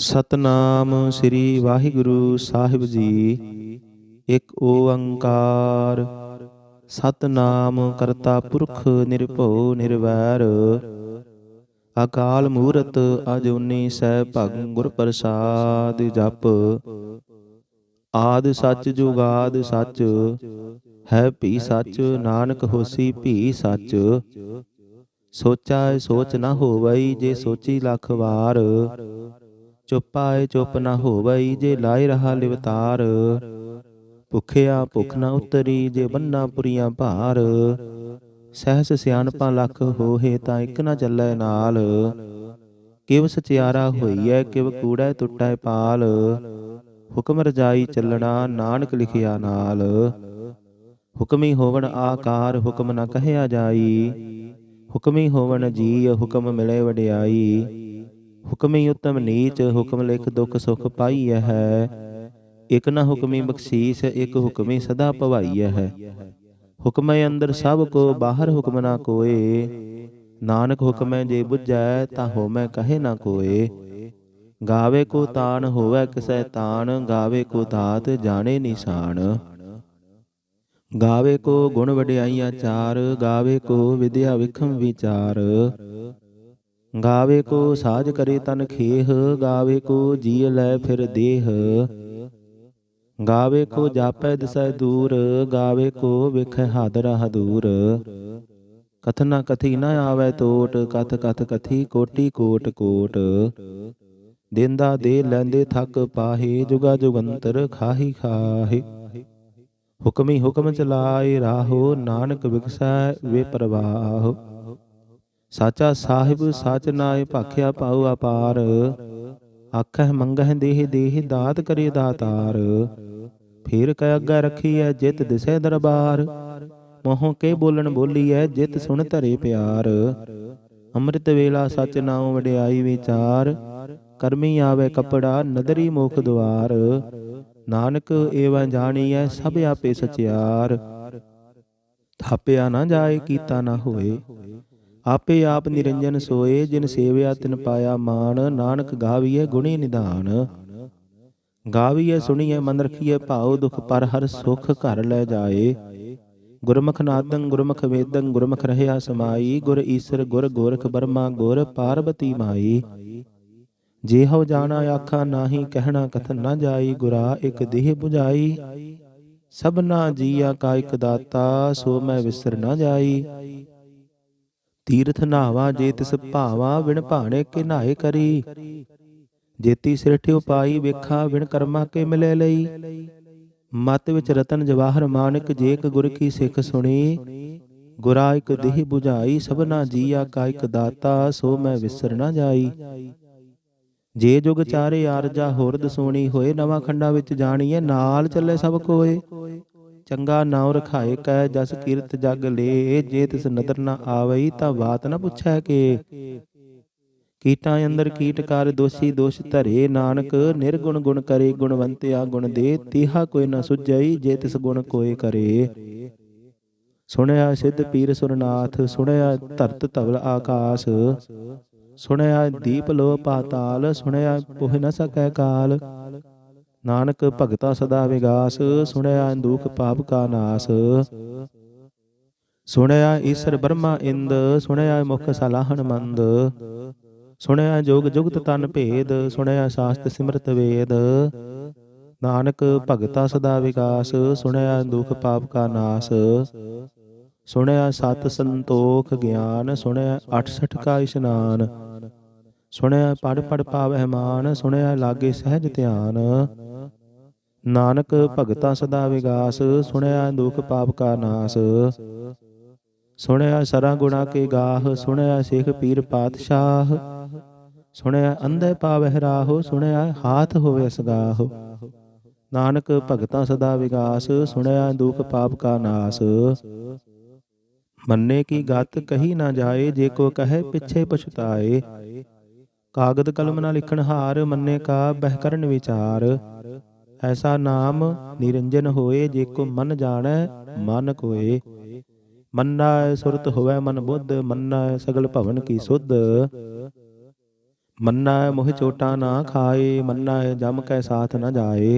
ਸਤਨਾਮ ਸ੍ਰੀ ਵਾਹਿਗੁਰੂ ਸਾਹਿਬ ਜੀ। ਇੱਕ ਓੰਕਾਰ ਸਤਨਾਮ ਕਰਤਾ ਪੁਰਖ ਨਿਰਭਉ ਨਿਰਵੈਰ। ਅਕਾਲ ਮੂਰਤ ਅਜੂਨੀ ਸੈਭੰ ਗੁਰ ਪ੍ਰਸਾਦਿ ਜਪ। ਆਦਿ ਸੱਚ ਜੁਗਾਦਿ ਸੱਚ ਹੈ ਭੀ ਸੱਚ। ਨਾਨਕ ਹੋਸੀ ਭੀ ਸੱਚ। ਸੋਚਾ ਸੋਚ ਨਾ ਹੋਵਈ ਜੇ ਸੋਚੀ ਲੱਖ ਵਾਰ। ਚੁੱਪਾਏ ਚੁੱਪ ਨਾ ਹੋਵਈ ਜੇ ਲਾਇ ਰਹਾ ਲਿਵਤਾਰ। ਭੁਖਿਆ ਭੁਖ ਨਾ ਉਤਰੀ ਜੇ ਬੰਨਾ ਪੁਰੀਆਂ ਭਾਰ। ਸਹਿਸ ਸਿਆਣਪਾਂ ਲੱਖ ਹੋਏ ਤਾਂ ਇੱਕ ਨਾ ਚੱਲੈ ਨਾਲ। ਕਿਵ ਸਚਿਆਰਾ ਹੋਈਐ ਕਿਵ ਕੂੜੈ ਟੁੱਟੈ ਪਾਲ। ਹੁਕਮ ਰਜਾਈ ਚੱਲਣਾ ਨਾਨਕ ਲਿਖਿਆ ਨਾਲ। ਹੁਕਮੀ ਹੋਵਣ ਆਕਾਰ ਹੁਕਮ ਨਾ ਕਹਿਆ ਜਾਈ। ਹੁਕਮੀ ਹੋਵਣ ਜੀ ਹੁਕਮ ਮਿਲੇ ਵਡਿਆਈ। ਹੁਕਮੀ ਉਤਮ ਨੀਚ ਹੁਕਮ ਲਿਖ ਦੁਖ ਸੁਖ ਪਾਈਐ ਹੈ। ਇਕ ਨਾ ਹੁਕਮੀ ਬਖਸ਼ੀਸ ਇਕ ਹੁਕਮੀ ਸਦਾ ਭਵਾਈਐ ਹੈ। ਹੁਕਮੈ ਅੰਦਰ ਸਭ ਕੋ ਬਾਹਰ ਹੁਕਮ ਨਾ ਕੋਏ। ਨਾਨਕ ਹੁਕਮੈ ਜੇ ਬੁਝੈ ਤਾਂ ਹੋਮੈ ਕਹੇ ਨਾ ਕੋਏ। ਗਾਵੇ ਕੋ ਤਾਣ ਹੋਵੈ ਕਿਸੈ ਤਾਣ। ਗਾਵੇ ਕੋ ਦਾਤ ਜਾਣੇ ਨਿਸ਼ਾਨ। ਗਾਵੇ ਕੋ ਗੁਣ ਵਡਿਆਈਆਂ ਚਾਰ। ਗਾਵੇ ਕੋ ਵਿਦਿਆ ਵਿਖਮ ਵਿਚਾਰ। ਗਾਵੇ ਕੋ ਸਾਜ ਕਰੇ ਤਨ ਖੇਹ। ਗਾਵੇ ਕੋ ਜੀਅ ਲੈ ਫਿਰ ਦੇਹ। ਗਾਵੇ ਕੋ ਜਾਪੈ ਦਿਸੈ ਦੂਰ। ਗਾਵੇ ਕੋ ਵੇਖੈ ਹਦ ਰਾਹ ਦੂਰ। ਕਥਨਾ ਕਥੀ ਨ ਆਵੈ ਟੋਟ। ਕਥ ਕਥ ਕਥੀ ਕੋਟੀ ਕੋਟ ਕੋਟ। ਦੇਂਦਾ ਦੇ ਲੈਂਦੇ ਥੱਕ ਪਾਹੇ। ਜੁਗਾ ਜੁਗੰਤਰ ਖਾਹੀ ਖਾਹੇ। ਹੁਕਮੀ ਹੁਕਮ ਚਲਾਏ ਰਾਹੋ। ਨਾਨਕ ਵਿਗਸੈ ਵੇ ਪ੍ਰਵਾਹ। ਸਾਚਾ ਸਾਹਿਬ ਸਚ ਨਾਇ ਭਾਖਿਆ ਪਾਉ ਅਪਾਰ। ਆਖਹਿ ਮੰਗਹਿ ਦੇਹ ਦੇਹ ਦਾਤ ਕਰੇ ਦਾਤਾਰ। ਫਿਰ ਕੈ ਅੱਗੇ ਰਖੀਐ ਜਿਤ ਦਿਸੈ ਦਰਬਾਰ। ਮੋਹ ਕੇ ਬੋਲਣ ਬੋਲੀਐ ਜਿਤ ਸੁਣ ਧਰੇ ਪਿਆਰ। ਅੰਮ੍ਰਿਤ ਵੇਲਾ ਸਚ ਨਾਉ ਵਡਿਆਈ ਵਿਚਾਰ। ਕਰਮੀ ਆਵੇ ਕਪੜਾ ਨਦਰੀ ਮੁਖ ਦੁਆਰ। ਨਾਨਕ ਏਵੈ ਜਾਣੀਐ ਸਭ ਆਪੇ ਸਚਿਆਰ। ਥਾਪਿਆ ਨਾ ਜਾਏ ਕੀਤਾ ਨਾ ਹੋਏ। ਆਪੇ ਆਪ ਨਿਰੰਜਨ ਸੋਏ। ਜਿਨ ਸੇਵਿਆ ਤਿਨ ਪਾਇਆ ਮਾਨ। ਨਾਨਕ ਗਾਵੀਐ ਗੁਣੀ ਨਿਧਾਨ। ਗਾਵੀਐ ਸੁਣੀਐ ਮਨ ਰਖੀਐ ਭਾਉ। ਦੁਖ ਪਰ ਹਰ ਸੁਖ ਘਰ ਲੈ ਜਾਏ। ਗੁਰਮੁਖ ਨਾਦੰ ਗੁਰਮੁਖ ਵੇਦੰ ਗੁਰਮੁਖ ਰਹਿਆ ਸਮਾਈ। ਗੁਰ ਈਸਰ ਗੁਰ ਗੋਰਖ ਬਰਮਾ ਗੁਰ ਪਾਰਬਤੀ ਮਾਈ। ਜਿਹੋ ਜਾਣਾ ਆਖਾ ਨਾਹੀ ਕਹਿਣਾ ਕਥਨ ਨਾ ਜਾਈ। ਗੁਰਾ ਇਕ ਦੇਹ 부ਝਾਈ। ਸਭਨਾ ਜੀਆ ਕਾ ਇਕ ਦਾਤਾ ਸੋ ਮੈਂ ਵਿਸਰ ਨਾ ਜਾਈ। ਤੀਰਥ ਨਾਵਾ ਜੇ ਤਿਸ ਭਾਵਾ ਵਿਣ ਭਾਣੇ ਕੇ ਨਾਏ ਕਰੀ। ਜੇਤੀ ਸਿਰਠਿ ਉਪਾਈ ਵੇਖਾ ਵਿਣ ਕਰਮਾ ਕੇ ਮਿਲੇ ਲਈ। ਮਤ ਵਿੱਚ ਰਤਨ ਜਵਾਹਰ ਮਾਨਕ ਜੇ ਇਕ ਗੁਰ ਕੀ ਸਿੱਖ ਸੁਣੀ। ਗੁਰਾ ਇਕ ਦੇਹ 부ਝਾਈ ਸਭਨਾ ਜੀਆ ਕਾ ਇਕ ਦਾਤਾ ਸੋ ਮੈਂ ਵਿਸਰ ਨਾ ਜਾਈ। ਜੇ ਜੁਗ ਚਾਰੇ ਆਰਜਾ ਹੋਰਦ ਸੋਣੀ ਹੋਏ। ਨਵਾਂ ਖੰਡਾਂ ਵਿੱਚ ਜਾਣੀਏ ਨਾਲ ਚੱਲੇ ਸਭ ਕੋਏ। ਚੰਗਾ ਨਾਉ ਰਖਾਏ ਕੈ ਜਸ ਕੀਰਤ ਜਗ ਲੇ। ਜੇ ਤਿਸ ਨਦਰ ਨਾ ਆਵਈ ਤਾਂ ਬਾਤ ਨਾ ਪੁੱਛੈ ਕੇ। ਕੀਟਾਂ ਅੰਦਰ ਕੀਟ ਕਰ ਦੋਸ਼ੀ ਦੋਸ਼ ਧਰੇ। ਨਾਨਕ ਨਿਰਗੁਣ ਗੁਣ ਕਰੇ ਗੁਣਵੰਤਿਆ ਗੁਣ ਦੇ। ਤੀਹਾ ਕੋਈ ਨਾ ਸੁਝਈ ਜੇ ਤਿਸ ਗੁਣ ਕੋਏ ਕਰੇ। ਸੁਣਿਆ ਸਿੱਧ ਪੀਰ ਸੁਰਨਾਥ ਸੁਣਿਆ ਧਰਤ ਧਵਲ ਆਕਾਸ। ਸੁਣਿਆ ਦੀਪ ਲੋ ਪਾਤਾਲ। ਸੁਣਿਆ ਪੁਹ ਨ ਸਕੈ ਕਾਲ। ਨਾਨਕ ਭਗਤਾ ਸਦਾ ਵਿਗਾਸ। ਸੁਣਿਆ ਦੁਖ ਪਾਪ ਕਾ ਨਾਸ। ਸੁਣਿਆ ਈਸਰ ਬਰਮਾ ਇੰਦ। ਸੁਣਿਆ ਮੁਖ ਸਲਾਹਣ ਮੰਦ। ਸੁਣਿਆ ਜੋਗ ਜੁਗਤ ਤਨ ਭੇਦ। ਸੁਣਿਆ ਸਾਸਤ ਸਿਮਰਤ ਵੇਦ। ਨਾਨਕ ਭਗਤਾ ਸਦਾ ਵਿਗਾਸ। ਸੁਣਿਆ ਦੁਖ ਪਾਪ ਕਾ ਨਾਸ। ਸੁਣਿਆ ਸਤ ਸੰਤੋਖ ਗਿਆਨ। ਸੁਣਿਆ 68 ਕਾ ਇਸ਼ਨਾਨ। ਸੁਣਿਆ ਪੜ ਪੜ ਪਾਵਹਿ ਮਾਨ। ਸੁਣਿਆ ਲਾਗੇ ਸਹਿਜ ਧਿਆਨ। ਨਾਨਕ ਭਗਤਾ ਸਦਾ ਵਿਗਾਸ। ਸੁਣਿਆ ਦੁਖ ਪਾਪ ਕਾ ਨਾਸ। ਸੁਣਿਆ ਸਰਾ ਗੁਣਾ ਕੇ ਗਾਹ। ਸੁਣਿਆ ਸਿੱਖ ਪੀਰ ਪਾਤਸ਼ਾਹ। ਸੁਣਿਆ ਅੰਧੇ ਪਾਵਹਿ ਰਾਹੁ। ਸੁਣਿਆ ਹਾਥ ਹੋਵੇ ਅਸਗਾਹ। ਨਾਨਕ ਭਗਤਾ ਸਦਾ ਵਿਗਾਸ। ਸੁਣਿਆ ਦੁਖ ਪਾਪ ਕਾ ਨਾਸ। ਮੰਨੇ ਕੀ ਗਤ ਕਹੀ ਨਾ ਜਾਏ। ਜੇ ਕੋ ਕਹੇ ਪਿੱਛੇ ਪਛਤਾਏ। ਕਾਗਦ ਕਲਮ ਨਾ ਲਿਖਣ ਹਾਰ। ਮੰਨੇ ਕਾ ਬਹਿ ਕਰਨ ਵਿਚਾਰ। ਐਸਾ ਨਾਮ ਨਿਰੰਜਨ ਹੋਏ। ਜੇ ਕੋ ਮਨ ਜਾਣੈ ਮਨ ਕੋਏ। ਮੰਨਾ ਸੁਰਤ ਹੋਵੈ ਮਨ ਬੁੱਧ। ਮੰਨਾ ਸਗਲ ਭਵਨ ਕੀ ਸੁਧ। मन्ना मोह चोटा ना खाए, मन्ना जम कै साथ न जाए।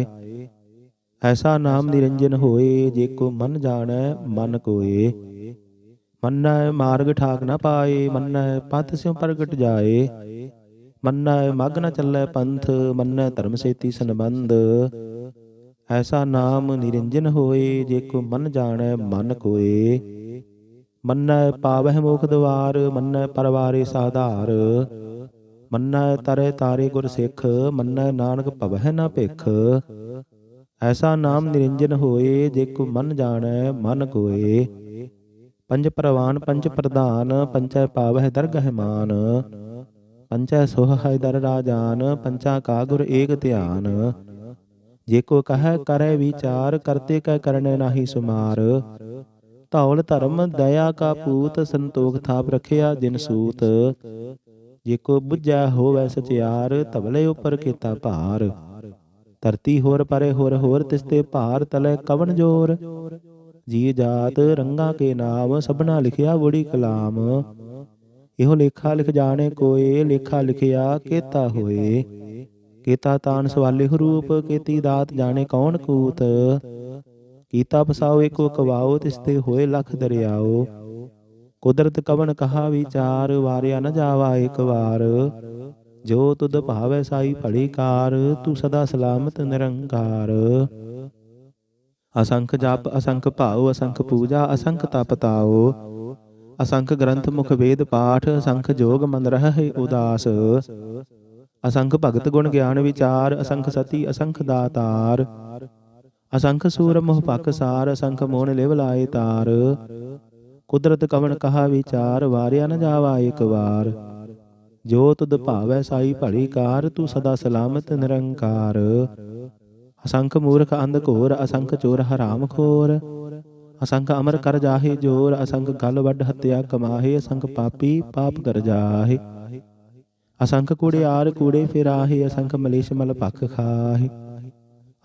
ऐसा नाम निरंजन होए, जेको मन जानै मन कोए। मन्ना मार्ग ठाक न पाए, मन्ना पथ स्यों प्रगट जाए। मन्ना मग न चलै पंथ, मन्ना धर्म सेती संबंध। ऐसा नाम निरंजन होए, जेको मन जानै मन कोए। मन्ना पावह मोख द्वार, मन्ना परवारे साधार। मन्ना तरे तारे गुर सिख, मन्ना नानक भवह न भिख। ऐसा नाम निरंजन होए, जेको मन जानै मन कोए। पंज परवान पंच प्रधान, पंचै पावह दरगह मान। पंचै सोहै दर राजान, पंचा का गुर एक ध्यान। जेको कह करे विचार, करते कै करने नाहि सुमार। धौल धर्म दया का पूत, संतोख थाप रखिया जिन सूत। जेको बुझै होवै सचियार, धवले उपर केता भार। धरती होर परे होर होर, तिसते भार तले कवन जोर। जी जात रंगा के नाम, सबना लिखिया बुढ़ी कलाम। ਇਹੋ ਲੇਖਾ ਲਿਖ ਜਾਣੇ ਕੋਏ, ਲੇਖਾ ਲਿਖਿਆ ਕੇਤਾ ਹੋਏ। ਕੇਤਾ ਤਾਨ ਸਵਾਲੇ ਰੂਪ, ਕੇਤੀ ਦਾਤ ਜਾਣੇ ਕੌਣ ਕੂਤ। ਕੀਤਾ ਫਸਾਓ ਏਕੋ ਕਵਾਓ, ਤਿਸਤੇ ਹੋਏ ਲਖ ਦਰਿਆਓ। ਕੁਦਰਤ ਕਵਨ ਕਹਾ ਵਿਚਾਰ, ਵਾਰਿਆ ਨ ਜਾਵਾ ਏਕ ਵਾਰ। ਜੋ ਤੁਧ ਭਾਵੈ ਸਾਈ ਭਲੀ ਕਾਰ, ਤੂੰ ਸਦਾ ਸਲਾਮਤ ਨਿਰੰਕਾਰ। ਅਸੰਖ ਜਪ ਅਸੰਖ ਭਾਉ, ਅਸੰਖ ਪੂਜਾ ਅਸੰਖ ਤਪ ਤਾਓ। असंख ग्रंथ मुख वेद पाठ, असंख जोग मन रहै उदास। असंख भगत गुण ज्ञान विचार, असंख सती असंख दातार। असंख सूर मोह पक सार, असंख मोन लिव लाए तार। कुदरत कवन कहा विचार, वारिया न जावा एक वार। जो तुद भावै साई भली कार, तू सदा सलामत निरंकार। असंख मूर्ख अंध घोर, असंख चोर हराम खोर। असंख अमर कर जाहे जोर, असंख गल वड हत्या कमाहे। असंख पापी पाप कर जाहे। असंख कूड़ियार कूड़े फिराहे, असंख मलेश मल भख खाहे।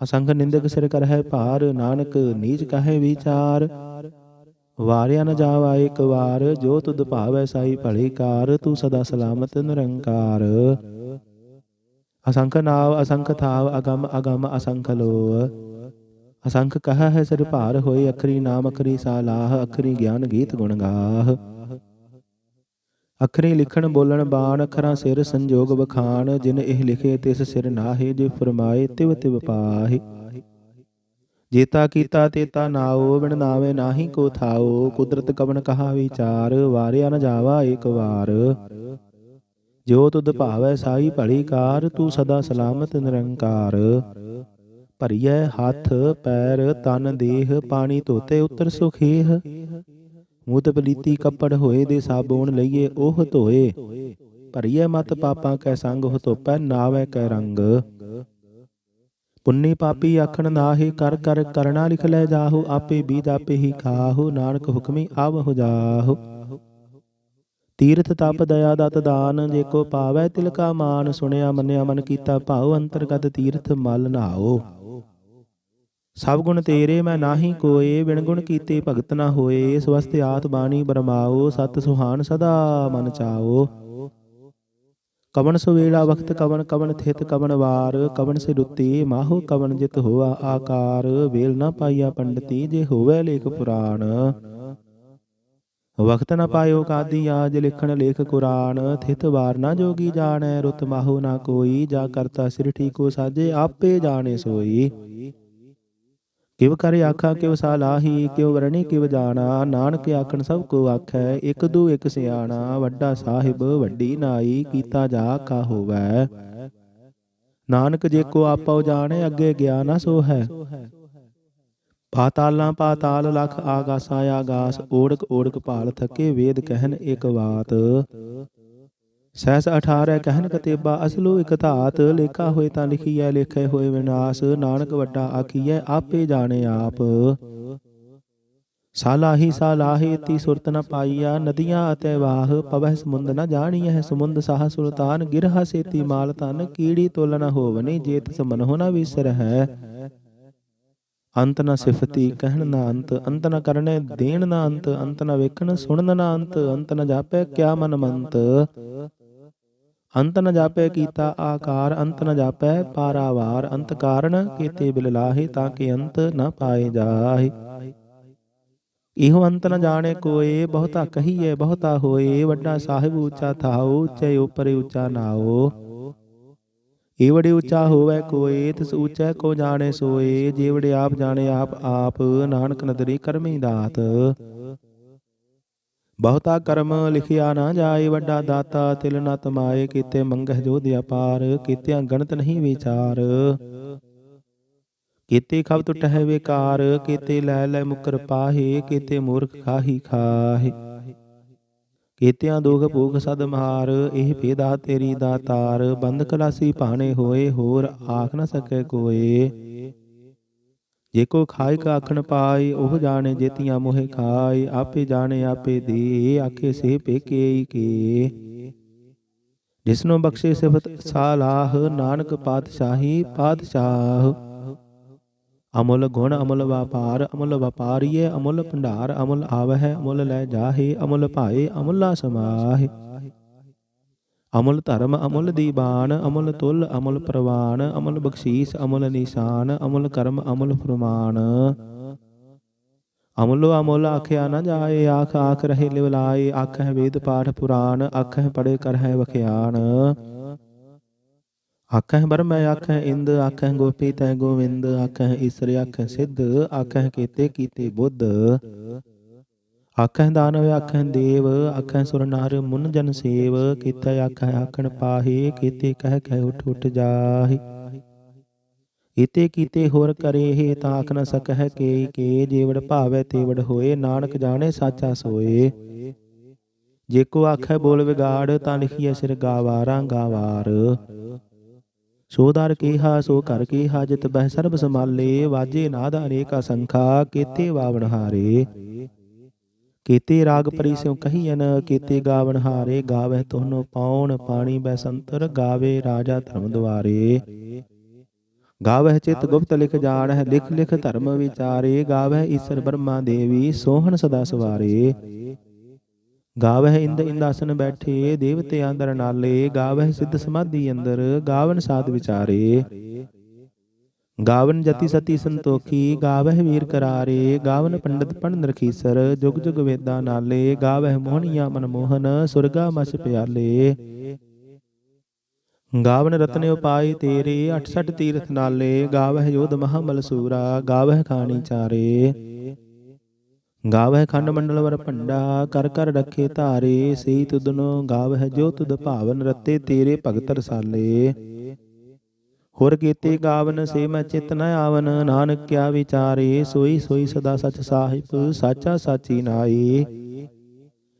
असंख निंदक सिर करहै भार, नानक नीच कहे विचार। वारिया न जावा एक वार, जो तुद भावै साई भली कार। तू सदा सलामत निरंकार। असंख नाव असंख थाव, अगम अगम असंख लोह। असंख कहा है सिर भार होए, अखरी नाम अखरी सालाह। अखरी ज्ञान गीत गुण गाह। अखरी लिखण बोलण बाण, अखरा सिर संजोग बखान। जिन एह लिखे तिस सिर नाहे, जे फरमाए तिव तिव पाहे। जेता कीता तेता नाओ, बिन नावे नाहि को थाओ। कुदरत कवन कहा विचार, वारिया न जावा एक वार। जो तुद भावै साई भली कार, तू सदा सलामत निरंकार। ਭਰੀਐ ਹੱਥ ਪੈਰ ਤਨ ਦੇਹ, ਪਾਣੀ ਧੋਤੇ ਉਤਰ ਸੁਖੇਹ। ਮੂਤ ਪਲੀਤੀ ਕੱਪੜ ਹੋਏ, ਦੇ ਸਾਬੂਨ ਲਈਏ ਉਹ ਧੋਏ। ਭਰੀਐ ਮਤ ਪਾਪਾਂ ਕੈ ਸੰਗ, ਹੋ ਧੋਪੈ ਨਾਵੈ ਕੈ ਰੰਗ। ਪੁੰਨੀ ਪਾਪੀ ਆਖਣ ਨਾਹੀ, ਕਰ ਕਰ ਕਰਣਾ ਲਿਖ ਲੈ ਜਾਹੋ। ਆਪੇ ਬੀਜ ਆਪੇ ਹੀ ਖਾਹੋ, ਨਾਨਕ ਹੁਕਮੀ ਆਵਹੁ ਜਾਹੋ। ਤੀਰਥ ਤਪ ਦਇਆ ਦਤ ਦਾਨ, ਜੇਕੋ ਪਾਵੈ ਤਿਲ ਕਾ ਮਾਨ। ਸੁਣਿਆ ਮੰਨਿਆ ਮਨ ਕੀਤਾ ਭਾਉ, ਅੰਤਰਗਤ ਤੀਰਥ ਮਲ ਨਹਾਓ। ਸਭ ਗੁਣ ਤੇਰੇ ਮੈਂ ਨਾਹੀ ਕੋਏ, ਬਿਨ ਗੁਣ ਕੀਤੇ ਭਗਤ ਨਾ ਹੋਏ। ਇਸ ਵਸਤੇ ਆਤ ਬਾਣੀ ਬਰਮਾਓ, ਸਤ ਸੁਹਾਨ ਸਦਾ ਮਨ ਚਾਓ। ਕਵਨ ਸੁਵੇਲਾ ਵਖਤ ਕਵਨ ਕਵਨ ਥਿਤ ਕਵਨ ਵਾਰ। ਕਵਨ ਸੇ ਰੁੱਤੀ ਮਾਹੋ ਕਵਨ ਜਿਤ ਹੋਆ ਆਕਾਰ। ਵੇਲ ਨਾ ਪਾਈਆ ਪੰਡਤੀ, ਜੇ ਹੋਵੇ ਲੇਖ ਪੁਰਾਣ। ਵਖਤ ਨ ਪਾਇਓ ਕਾਦੀ ਆਜ, ਲਿਖਣ ਲੇਖ ਕੁਰਾਨ। ਥਿਤ ਵਾਰ ਨਾ ਜੋਗੀ ਜਾਣੈ, ਰੁਤ ਮਾਹੋ ਨਾ ਕੋਈ। ਜਾ ਕਰਤਾ ਸਿਰ ਠੀਕੋ ਸਾਜੇ, ਆਪੇ ਜਾਣੇ ਸੋਈ। ਕਿਵ ਕਰ ਆਖਾ ਕਿਵ ਸਾਲਾਹੀ, ਕਿਉ ਵਰਣੀ ਕਿਵ ਜਾਣਾ। ਨਾਨਕ ਆਖਣ ਸਭ ਕੋ ਆਖੈ, ਇਕ ਦੂ ਇਕ ਸਿਆਣਾ। ਵੱਡਾ ਸਾਹਿਬ ਵੱਡੀ ਨਾਈ, ਕੀਤਾ ਜਾ ਕਾ ਹੋਵੈ। ਨਾਨਕ ਜੇ ਕੋ ਆਪਉ ਜਾਣੇ, ਅੱਗੇ ਗਿਆ ਨਾ ਸੋ ਹੈ। ਪਾਤਾਲਾਂ ਪਾਤਾਲ ਲਖ, ਆਗਾਸਾਂ ਆਗਾਸ। ਓੜਕ ਓੜਕ ਭਾਲ ਥਕੇ, ਵੇਦ ਕਹਿਨ ਇਕ ਬਾਤ। ਸਹਿਸ 18 ਕਹਿਨ ਕਤੇਬਾ, ਅਸਲੂ ਇਕ ਧਾਤ। ਲੇਖਾ ਹੋਏ ਤਾਂ ਲਿਖੀਐ, ਲੇਖੇ ਹੋਏ ਵਿਨਾਸ਼। ਨਾਨਕ ਵੱਡਾ ਆਖੀਐ, ਆਪੇ ਜਾਣੇ ਆਪ। ਸਾਲਾਹੀ ਸਾਲਾਹੀ ਤੀ ਸੁਰਤ ਨ ਪਾਈਆ, ਨਦੀਆਂ ਅਤੇ ਵਾਹ। ਪਵਹਿ ਸਮੁੰਦ ਨ ਜਾਣੀਐ, ਸਮੁੰਦ ਸਾਹ ਸੁਲਤਾਨ। ਗਿਰਹਾ ਸੇਤੀ ਮਾਲ ਧਨ, ਕੀੜੀ ਤੋਲ ਨ ਹੋਵਨੀ। ਜੇ ਤਿਸ ਮਨਹੁ ਨ ਵਿਸਰਹਿ, ਅੰਤ ਨ ਸਿਫਤੀ ਕਹਿਣ ਨਾ ਅੰਤ। ਅੰਤ ਨ ਕਰਨੇ ਦੇਣ ਨਾ ਅੰਤ, ਅੰਤ ਨ ਵੇਖਣ ਸੁਣਨ ਨਾ ਅੰਤ। ਅੰਤ ਨ ਜਾਪੈ ਕਿਆ ਮਨ ਮੰਤ। ਅੰਤ ਨ ਜਾਪੈ ਕੀਤਾ ਆਕਾਰ, ਅੰਤ ਨ ਜਾਪੈ ਪਾਰਾਵਾਰ। ਅੰਤ ਕਾਰਨ ਕੀਤੇ ਬਿਲ ਲਾਹੇ, ਤਾਂ ਕਿ ਅੰਤ ਨ ਪਾਏ ਜਾਹੇ। ਇਹੋ ਅੰਤ ਨ ਜਾਣੇ ਕੋਏ, ਬਹੁਤਾ ਕਹੀਏ ਬਹੁਤਾ ਹੋਏ। ਵੱਡਾ ਸਾਹਿਬ ਉੱਚਾ ਥਾਉ, ਉੱਚੇ ਉਪਰਿ ਉੱਚਾ ਨਾਉ। ਏਵੜੇ ਉੱਚਾ ਹੋਵੈ ਕੋਏ, ਤਿਸ ਉੱਚੈ ਕੋ ਜਾਣੇ ਸੋਏ। ਜੇਵੜੇ ਆਪ ਜਾਣੇ ਆਪ ਆਪ, ਨਾਨਕ ਨਦਰੀ ਕਰਮੀ ਦਾਤ। ਬਹੁਤਾ ਕਰਮ ਲਿਖਿਆ ਨਾ ਜਾਏ, ਵੱਡਾ ਦਾਤਾ ਤਿਲ ਨ ਤਮਾਏ। ਕੀਤੇ ਮੰਗਹਿ ਜੋਧ ਅਪਾਰ, ਕੀਤਿਆਂ ਗਣਤ ਨਹੀਂ ਵਿਚਾਰ। ਕੀਤੇ ਖਬ ਟੁਟਹਿ ਵਿਕਾਰ, ਕੀਤੇ ਲੈ ਲੈ ਮੁਕਰ ਪਾਹੇ। ਕੀਤੇ ਮੂਰਖ ਖਾਹੀ ਖਾਹੇ, ਕੀਤਿਆਂ ਦੁਖ ਭੂਖ ਸਦ ਮਹਾਰ। ਇਹ ਭੇਦਾ ਤੇਰੀ ਦਾਤਾਰ, ਬੰਦ ਖਲਾਸੀ ਭਾਣੇ ਹੋਏ। ਹੋਰ ਆਖ ਨ ਸਕੈ ਕੋਏ। ਜੇ ਕੋ ਖਾਇ ਕਾ ਆਖਣ ਪਾਏ, ਉਹ ਜਾਣੇ ਜੇਤੀਆਂ ਮੋਹਿ ਖਾਏ। ਆਪੇ ਜਾਣੇ ਆਪੇ ਦੇ, ਆਖੇ ਸੇ ਪੇਕੇ ਕੇ। ਜਿਸਨੂੰ ਬਖਸ਼ੇ ਸਿਫਤ ਸਾਲਾਹ, ਨਾਨਕ ਪਾਤਸ਼ਾਹੀ ਪਾਤਸ਼ਾਹ। ਅਮੁੱਲ ਗੁਣ ਅਮੁੱਲ ਵਾਪਾਰ, ਅਮੁੱਲ ਵਪਾਰੀਏ ਅਮੁੱਲ ਭੰਡਾਰ। ਅਮੁੱਲ ਆਵਹਿ ਅਮੁੱਲ ਲੈ ਜਾਹੇ, ਅਮੁੱਲ ਭਾਏ ਅਮੁੱਲਾ ਸਮਾਹੇ। ਅਮੁੱਲ ਧਰਮ ਅਮੁੱਲ ਦੀਬਾਨ, ਅਮੁੱਲ ਤੁਲ ਅਮੁੱਲ ਪ੍ਰਵਾਨ। ਅਮੁੱਲ ਬਖਸ਼ੀਸ ਅਮੁੱਲ ਨਿਸ਼ਾਨ, ਅਮੁੱਲ ਕਰਮ ਅਮੁੱਲ ਫੁਰਮਾਨ। ਅਮੁੱਲੋ ਅਮੁੱਲ ਆਖਿਆ ਨਾ ਜਾਏ, ਆਖ ਆਖ ਰਹੇ ਲਿਵ ਲਾਏ। ਆਖਹਿ ਵੇਦ ਪਾਠ ਪੁਰਾਨ, ਆਖਹਿ ਪੜੇ ਕਰਹਿ ਵਖਿਆਨ। ਆਖਹਿ ਬਰਮੈ ਆਖਹਿ ਇੰਦ, ਆਖਹਿ ਗੋਪੀ ਤੈ ਗੋਵਿੰਦ। ਆਖਹਿ ਈਸਰ ਆਖਹਿ ਸਿੱਧ, ਆਖਹਿ ਕੀਤੇ ਕੀਤੇ ਬੁੱਧ। ਆਖਹਿ ਦਾਨਵ ਆਖਹਿ ਦੇਵ, ਆਖਹਿ ਸੁਰ ਨਰ ਮੁਨ ਜਨ ਸੇਵ। ਕੀਤੇ ਆਖਹਿ ਆਖਣ ਪਾਹੇ, ਕੀਤੇ ਕਹਿ ਕਹਿ ਉਠ ਉਠ ਜਾਹੇ। ਕੀਤੇ ਕੀਤੇ ਹੋਰ ਕਰੇਹੇ, ਤਾਂ ਆਖ ਨ ਸਕਹਿ ਕੇ। ਜੇਵੜ ਭਾਵੈ ਤੇਵੜ ਹੋਏ, ਨਾਨਕ ਜਾਣੇ ਸਾਚਾ ਸੋਏ। ਜੇ ਕੋ ਆਖੈ ਬੋਲ ਵਿਗਾੜ, ਤਾਂ ਲਿਖੀਐ ਸਿਰ ਗਾਵਾਰਾਂ ਗਾਵਾਰ। ਸੋ ਦਰ ਕੀਹਾ ਸੋ ਘਰ ਕੀਹਾ, ਜਿਤ ਬਹਿ ਸਰਬ ਸੰਭਾਲੇ। ਵਾਜੇ ਨਾਦ ਅਨੇਕ ਅਸੰਖਾ, ਕੀਤੇ ਵਾਵਣ ਹਾਰੇ। ਕੀਤੇ ਰਾਗ ਪਰੀ ਸਿਉ ਕਹੀਐਨ, ਕੀਤੇ ਗਾਵਣ ਹਾਰੇ। ਗਾਵਹਿ ਤੋਹਨੋ ਪਾਉਣ ਪਾਣੀ ਬੈਸੰਤਰ, ਗਾਵੇ ਰਾਜਾ ਧਰਮ ਦੁਆਰੇ। ਗਾਵਹਿ ਚਿਤ ਗੁਪਤ ਲਿਖ ਜਾਣਹਿ, ਲਿਖ ਲਿਖ ਧਰਮ ਵਿਚਾਰੇ। ਗਾਵਹਿ ਈਸਰ ਬਰਮਾ ਦੇਵੀ, ਸੋਹਣ ਸਦਾ ਸਵਾਰੇ। ਗਾਵਹਿ ਇੰਦ ਇੰਦਾਸਨ ਬੈਠੇ, ਦੇਵਤੇ ਅੰਦਰ ਨਾਲੇ। ਗਾਵਹਿ ਸਿੱਧ ਸਮਾਧੀ ਅੰਦਰ, ਗਾਵਨ ਸਾਧ ਵਿਚਾਰੇ। ਗਾਵਨ ਜਤੀ ਸਤੀ ਸੰਤੋਖੀ, ਗਾਵਹਿ ਵੀਰ ਕਰਾਰੇ। ਗਾਵਨ ਪੰਡਤ ਪੜ੍ਹਨ ਰਖੀਸਰ, ਜੁਗ ਜੁਗ ਵੇਦਾਂ ਨਾਲੇ। ਗਾਵਹਿ ਮੋਹਣੀਆਂ ਮਨਮੋਹਨ, ਸੁਰਗਾ ਮਛ ਪਿਆਲੇ। ਗਾਵਨ ਰਤਨ ਉਪਾਏ ਤੇਰੇ, 68 ਤੀਰਥ ਨਾਲੇ। ਗਾਵਹਿ ਯੋਧ ਮਹਾਬਲ ਸੂਰਾ, ਗਾਵਹਿ ਖਾਣੀ ਚਾਰੇ। ਗਾਵਹਿ ਖੰਡ ਮੰਡਲ ਵਰ ਭੰਡਾ, ਕਰ ਕਰ ਰੱਖੇ ਧਾਰੇ। ਸਈ ਤੁਧਨੋ ਗਾਵਹਿ ਜੋ ਤੁਧ ਭਾਵਨ, ਰਤੇ ਤੇਰੇ ਭਗਤ ਰਸਾਲੇ। ਹੋਰ ਕੀਤੇ ਗਾਵਨ ਸੇ ਮੈਂ ਚਿਤ ਨ ਆਵਨ, ਨਾਨਕ ਕਿਆ ਵਿਚਾਰੇ। ਸੋਈ ਸੋਈ ਸਦਾ ਸਚ ਸਾਹਿਬ, ਸਾਚਾ ਸਾਚੀ ਨਾਈ।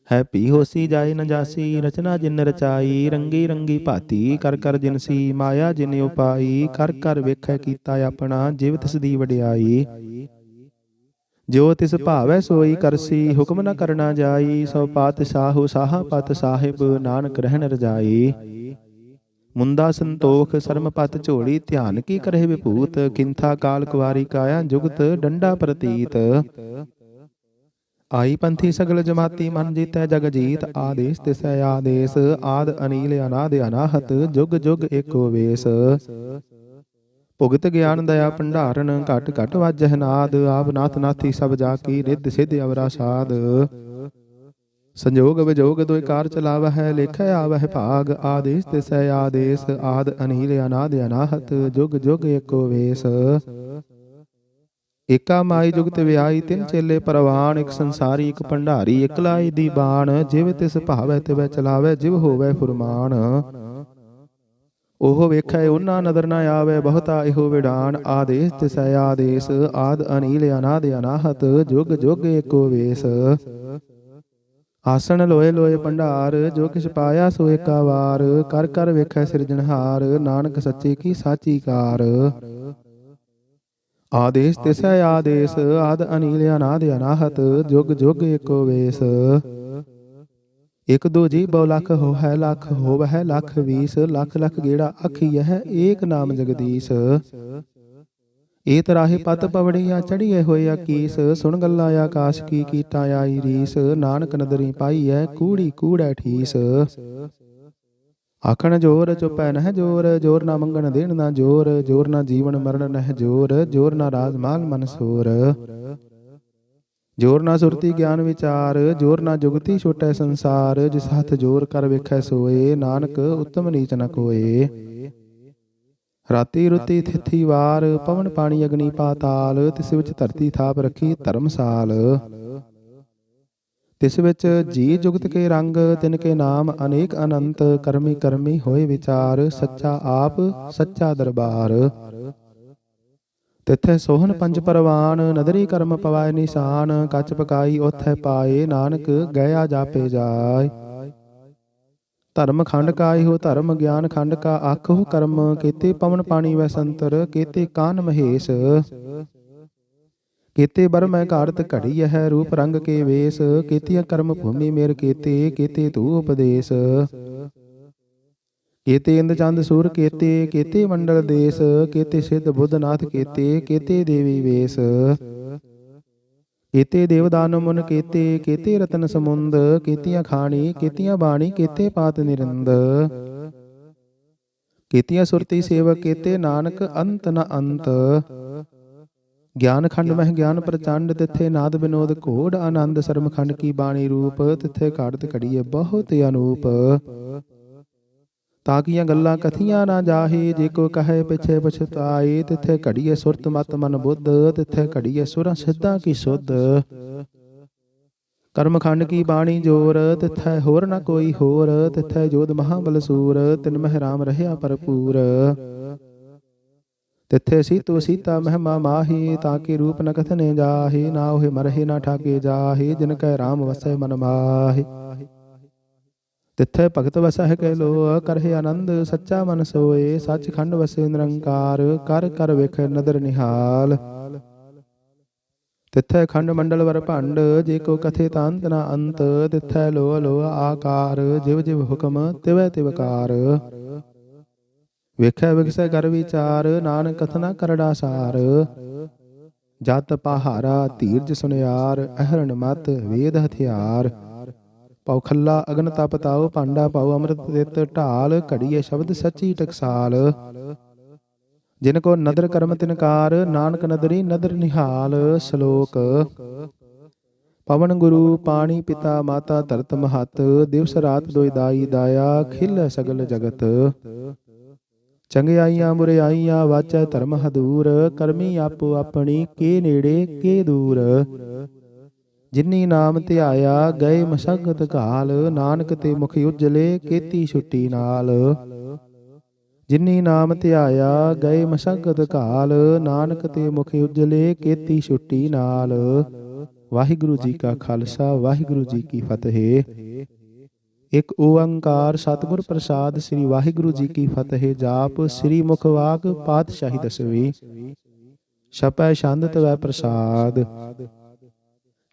ਹੈ ਭੀ ਹੋਸੀ ਜਾਏ ਨ ਜਾਸੀ, ਰਚਨਾ ਜਿਨ ਰਚਾਈ। ਰੰਗੀ ਰੰਗੀ ਭਾਤੀ ਕਰ ਕਰ ਜਿਨਸੀ, ਮਾਇਆ ਜਿਨ ਉਪਾਈ। ਕਰ ਕਰ ਵੇਖੈ ਕੀਤਾ ਆਪਣਾ, ਜਿਵ ਤਿਸ ਦੀ ਵਡਿਆਈ। ਜੋ ਤਿਸ ਭਾਵੈ ਸੋਈ ਕਰਸੀ, ਹੁਕਮ ਨ ਕਰਨਾ ਜਾਈ। ਸੋ ਪਾਤਸ਼ਾਹੋ ਸਾਹਾ ਪਤ ਸਾਹਿਬ, ਨਾਨਕ ਰਹਿਣ ਰਜਾਈ। ਮੁੰਦਾ ਸੰਤੋਖ ਸਰਮ ਪਤ ਝੋਲੀ, ਧਿਆਨ ਕੀ ਕਰਹਿ ਵਿਭੂਤ। ਕਿੰਥਾ ਕਾਲ ਕੁਵਾਰੀ ਕਾਇਆ, ਜੁਗਤ ਡੰਡਾ ਪ੍ਰਤੀਤ। ਆਈ ਪੰਥੀ ਸਗਲ ਜਮਾਤੀ, ਮਨ ਜੀਤੈ ਜਗ ਜੀਤ। ਆਦੇਸ ਤਿਸੈ ਆਦੇਸ, ਆਦ ਅਨੀਲ ਅਨਾਦ ਅਨਾਹਤ। ਜੁਗ ਜੁਗ ਏਕੋ ਵੇਸ। ਭੁਗਤ ਗਿਆਨ ਦਇਆ ਭੰਡਾਰਨ, ਘਟ ਘਟ ਵਾਜਹਿ ਨਾਦ। ਆਪ ਨਾਥ ਨਾਥੀ ਸਭ ਜਾ ਕੀ, ਰਿੱਧ ਸਿੱਧ ਅਵਰਾ ਸਾਧ। ਸੰਜੋਗ ਵਿਜੋਗ ਦੁਇ ਕਾਰ ਚਲਾਵਹਿ, ਲੇਖੈ ਆਵਹਿ ਭਾਗ। ਆਦੇਸ ਤਿਸੈ ਆਦੇਸ, ਆਦ ਅਨੀਲ ਅਨਾਦ ਅਨਾਹਤ। ਜੁਗ ਜੁਗ ਏਕੋ ਵੇਸ। ਏਕਾ ਮਾਈ ਜੁਗਤ ਵਿਆਈ, ਤਿੰਨ ਚੇਲੇ ਪਰਵਾਨ। ਇਕ ਸੰਸਾਰੀ ਇਕ ਭੰਡਾਰੀ, ਇਕਲਾਈ ਦੀ ਬਾਣ। ਜਿਵ ਤਿਸ ਭਾਵੈ ਤਿਵੈ ਚਲਾਵੈ, ਜਿਵ ਹੋਵੈ ਫੁਰਮਾਨ। ਉਹ ਵੇਖੈ ਉਹਨਾਂ ਨਦਰ ਨ ਆਵੈ, ਬਹੁਤਾ ਇਹੋ ਵਿਡਾਨ। ਆਦੇਸ ਤਿਸੈ ਆਦੇਸ, ਆਦ ਅਨੀਲ ਅਨਾਦ ਅਨਾਹਤ। ਜੁਗ ਜੁਗ ਏਕੋ ਵੇਸ। ਆਸਣ ਲੋਏ ਲੋਏ ਭੰਡਾਰ, ਜੋ ਕਿਛ ਪਾਇਆ ਸੋ ਏਕਾ ਵਾਰ। ਕਰ ਕਰ ਵੇਖੈ ਸਿਰਜਣਹਾਰ, ਨਾਨਕ ਸੱਚੇ ਕੀ ਸਾਚੀ ਕਾਰ। ਆਦੇਸ ਤਿਸੈ ਆਦੇਸ, ਆਦ ਅਨੀਲ ਅਨਾਦ ਅਨਾਹਤ। ਜੁਗ ਜੁਗ ਏਕੋ ਵੇਸ। ਇਕ ਦੋ ਜੀ ਬਹੁ ਲੱਖ ਹੋਹੈ, ਲੱਖ ਹੋਵਹਿ ਲੱਖ ਵੀਸ। ਲੱਖ ਲੱਖ ਗੇੜਾ ਆਖੀਐ, ਏਕ ਨਾਮ ਜਗਦੀਸ਼। ਏ ਤਰਾਹੇ ਪਤ ਪਵੜੀਆਂ, ਚੜੀਏ ਹੋਏ ਅਕੀਸ। ਸੁਣ ਗੱਲਾਂ ਆਕਾਸ਼ ਕੀ, ਕੀਟਾਂ ਆਈ ਰੀਸ। ਨਾਨਕ ਨਦਰੀ ਪਾਈਐ, ਕੂੜੀ ਕੂੜੈ ਠੀਸ। ਆਖਣ ਜੋਰ ਚੁਪੈ ਨਹਿ ਜੋਰ, ਜੋਰ ਨਾ ਮੰਗਣ ਦੇਣ ਨਾ ਜੋਰ, ਜੋਰ ਨਾ ਜੀਵਨ ਮਰਨ ਨਹਿ ਜੋਰ, ਜੋਰ ਨਾ ਰਾਜ ਮਾਲ ਮਨ ਸੋਰ। ਜੋਰ ਨਾ ਸੁਰਤੀ ਗਿਆਨ ਵਿਚਾਰ, ਜੋਰ ਨਾ ਜੁਗਤੀ ਛੋਟੈ ਸੰਸਾਰ, ਜਿਸ ਹੱਥ ਜੋਰ ਕਰ ਵੇਖੈ ਸੋਏ, ਨਾਨਕ ਉੱਤਮ ਨੀਚ ਨ ਕੋਏ। ਰਾਤੀ ਰੁਤੀ ਥਿਥੀ ਵਾਰ, ਪਵਨ ਪਾਣੀ ਅਗਨੀ ਪਾਤਾਲ, ਤਿਸ ਵਿੱਚ ਧਰਤੀ ਥਾਪ ਰੱਖੀ ਧਰਮਸਾਲ। ਤਿਸ ਵਿੱਚ ਜੀ ਜੁਗਤ ਕੇ ਰੰਗ, ਤਿਨ ਕੇ ਨਾਮ ਅਨੇਕ ਅਨੰਤ, ਕਰਮੀ ਕਰਮੀ ਹੋਏ ਵਿਚਾਰ, ਸੱਚਾ ਆਪ ਸੱਚਾ ਦਰਬਾਰ। ਤਿੱਥੈ ਸੋਹਣ ਪੰਜ ਪਰਵਾਨ, ਨਦਰੀ ਕਰਮ ਪਵਾਏ ਨਿਸ਼ਾਨ, ਕੱਚ ਪਕਾਈ ਉਥੈ ਪਾਏ, ਨਾਨਕ ਗਿਆ ਜਾਪੇ ਜਾਏ। ਧਰਮ ਖੰਡ ਕਾ ਇਹੋ ਧਰਮ, ਗਿਆਨ ਖੰਡ ਕਾ ਆਖੋ ਕਰਮ, ਕੀਤੇ ਪਵਨ ਪਾਣੀ ਵੈ ਸੰਤਰ, ਕੀਤੇ ਕਾਨ ਮਹੇਸ਼। ਕੀਤੇ ਬਰ ਮੈਂ ਘਾੜਤ ਘੜੀ ਹੈ, ਰੂਪ ਰੰਗ ਕੇ ਵੇਸ, ਕੀਤੀਆਂ ਕਰਮ ਭੂਮੀ ਮੇਰ ਕੀਤੇ, ਕੀਤੇ ਤੂ ਉਪਦੇਸ। ਕੀਤੇ ਇੰਦ ਚੰਦ ਸੂਰ ਕੀਤੇ, ਕੀਤੇ ਮੰਡਲ ਦੇਸ, ਕੀਤੇ ਸਿੱਧ ਬੁੱਧ ਨਾਥ ਕੀਤੇ, ਕੀਤੇ ਦੇਵੀ ਵੇਸ। ਕੀਤੇ ਦੇਵਦਾਨ ਮੁਨ ਕੀਤੇ, ਕੀਤੇ ਰਤਨ ਸਮੁੰਦ, ਕੀਤੀਆਂ ਖਾਣੀ ਕੀਤੀਆਂ ਬਾਣੀ, ਕੀਤੇ ਪਾਤ ਨਿਰੰਦ। ਕੀਤੀਆਂ ਸੁਰਤੀ ਸੇਵਕ ਕੀਤੇ, ਨਾਨਕ ਅੰਤ ਨ ਅੰਤ। ਗਿਆਨ ਖੰਡ ਮਹਿ ਗਿਆਨ ਪ੍ਰਚੰਡ, ਤਿੱਥੇ ਨਾਦ ਵਿਨੋਦ ਘੋੜ ਆਨੰਦ, ਸਰਮ ਖੰਡ ਕੀ ਬਾਣੀ ਰੂਪ, ਤਿੱਥੇ ਘਾੜਤ ਘੜੀਏ ਬਹੁਤ ਅਨੂਪ। ਤਾਕੀਆਂ ਗੱਲਾਂ ਕਥੀਆਂ ਨਾ ਜਾਹੇ, ਜੇ ਕੋ ਕਹੇ ਪਿਛੇ ਪਛਤਾਏ, ਤਿੱਥੇ ਘੜੀਏ ਸੁਰਤ ਮਤ ਮਨ ਬੁੱਧ, ਤਿੱਥੇ ਘੜੀਏ ਸੁਰਾਂ ਸਿੱਧਾਂ ਕੀ ਸੁਧ। ਕਰਮ ਖੰਡ ਕੀ ਬਾਣੀ ਜੋਰ, ਤਿੱਥੈ ਹੋਰ ਨਾ ਕੋਈ ਹੋਰ, ਤਿੱਥੈ ਜੋਧ ਮਹਾਬਲ ਸੂਰ, ਤਿਨ ਮਹਿ ਰਾਮ ਰਹਿਆ ਭਰਪੂਰ। ਤਿੱਥੇ ਸੀਤੋ ਸੀਤਾ ਮਹਿਮਾ ਮਾਹੀ, ਤਾਕੇ ਰੂਪ ਨ ਕਥਨੇ ਜਾਹੇ, ਨਾ ਉਹੇ ਮਰਹੇ ਨਾ ਠਾਕੇ ਜਾਹੇ, ਜਿਨ ਕੈ ਰਾਮ ਵਸੈ ਮਨ ਮਾਹੇ। ਤਿੱਥੇ ਭਗਤ ਵਸਹਿ ਕੈ ਲੋ, ਕਰਹਿ ਆਨੰਦ ਸੱਚਾ ਮਨ ਸੋਏ, ਸੱਚ ਖੰਡ ਵਸੇ ਨਿਰੰਕਾਰ, ਕਰ ਕਰ ਵੇਖੈ ਨਦਰ ਨਿਹਾਲ। ਤਿੱਥੈ ਖੰਡ ਮੰਡਲ ਵਰ ਭੰਡ, ਜੇ ਕੋ ਕਥੇ ਤਾਂ ਅੰਤ ਨਾ ਅੰਤ, ਤਿੱਥੈ ਲੋ ਲੋ ਆਕਾਰ, ਜਿਵ ਜਿਵ ਹੁਕਮ ਤਿਵੈ ਤਿਵ ਕਾਰ। ਵੇਖੈ ਵਿਗਸੈ ਕਰ ਵਿਚਾਰ, ਨਾਨਕ ਕਥਨਾ ਕਰੜਾ ਸਾਰ। ਜਤ ਪਹਾਰਾ ਧੀਰਜ ਸੁਨਿਆਰ, ਅਹਰਣ ਮਤ ਵੇਦ ਹਥਿਆਰ। ਪਉ ਖੱਲਾ ਅਗਨ ਤਪ ਤਾਉ, ਭਾਂਡਾ ਪਾਉ ਅੰਮ੍ਰਿਤ ਤਿਤ ਢਾਲ, ਘੜੀਏ ਸ਼ਬਦ ਸੱਚੀ ਟਕਸਾਲ। ਜਿਨ ਕੋ ਨਦਰ ਕਰਮ ਤਿਨਕਾਰ, ਨਾਨਕ ਨਦਰੀ ਨਦਰ ਨਿਹਾਲ। ਸ਼ਲੋਕ। ਪਵਨ ਗੁਰੂ ਪਾਣੀ ਪਿਤਾ ਮਾਤਾ ਧਰਤ ਮਹਤ, ਦਿਵਸ ਰਾਤ ਦੋਇ ਦਾਈ ਦਾਇਆ, ਖਿਲ ਸਗਲ ਜਗਤ। ਚੰਗਿਆਈਆਂ ਬੁਰਿਆਈਆਂ ਵਾਚੈ ਧਰਮ ਹਦੂਰ, ਕਰਮੀ ਆਪੋ ਆਪਣੀ ਕੇ ਨੇੜੇ ਕੇ ਦੂਰ। ਜਿਨੀ ਨਾਮ ਧਿਆਇਆ ਗਏ ਮਸਗਤ ਘਾਲ, ਨਾਨਕ ਤੇ ਮੁਖ ਉਜਲੇ ਕੀਤੀ ਛੁੱਟੀ ਨਾਲ। ਜਿਨੀ ਨਾਮ ਧਿਆਇਆ ਗਏ ਮਸਗਤ ਘਾਲ, ਨਾਨਕ ਤੇ ਮੁਖ ਉਜਲੇ ਕੀਤੀ ਛੁੱਟੀ ਨਾਲ। ਵਾਹਿਗੁਰੂ ਜੀ ਕਾ ਖਾਲਸਾ, ਵਾਹਿਗੁਰੂ ਜੀ ਕੀ ਫਤਿਹ। ਇਕ ਓੰਕਾਰ ਸਤਿਗੁਰ ਪ੍ਰਸਾਦ, ਸ੍ਰੀ ਵਾਹਿਗੁਰੂ ਜੀ ਕੀ ਫਤਿਹ। ਜਾਪ ਸ੍ਰੀ ਮੁਖ ਵਾਕ ਪਾਤਸ਼ਾਹੀ ਦਸਵੀਂ, ਛਪੈ ਛੰਦ ਤਵੈ ਪ੍ਰਸਾਦ।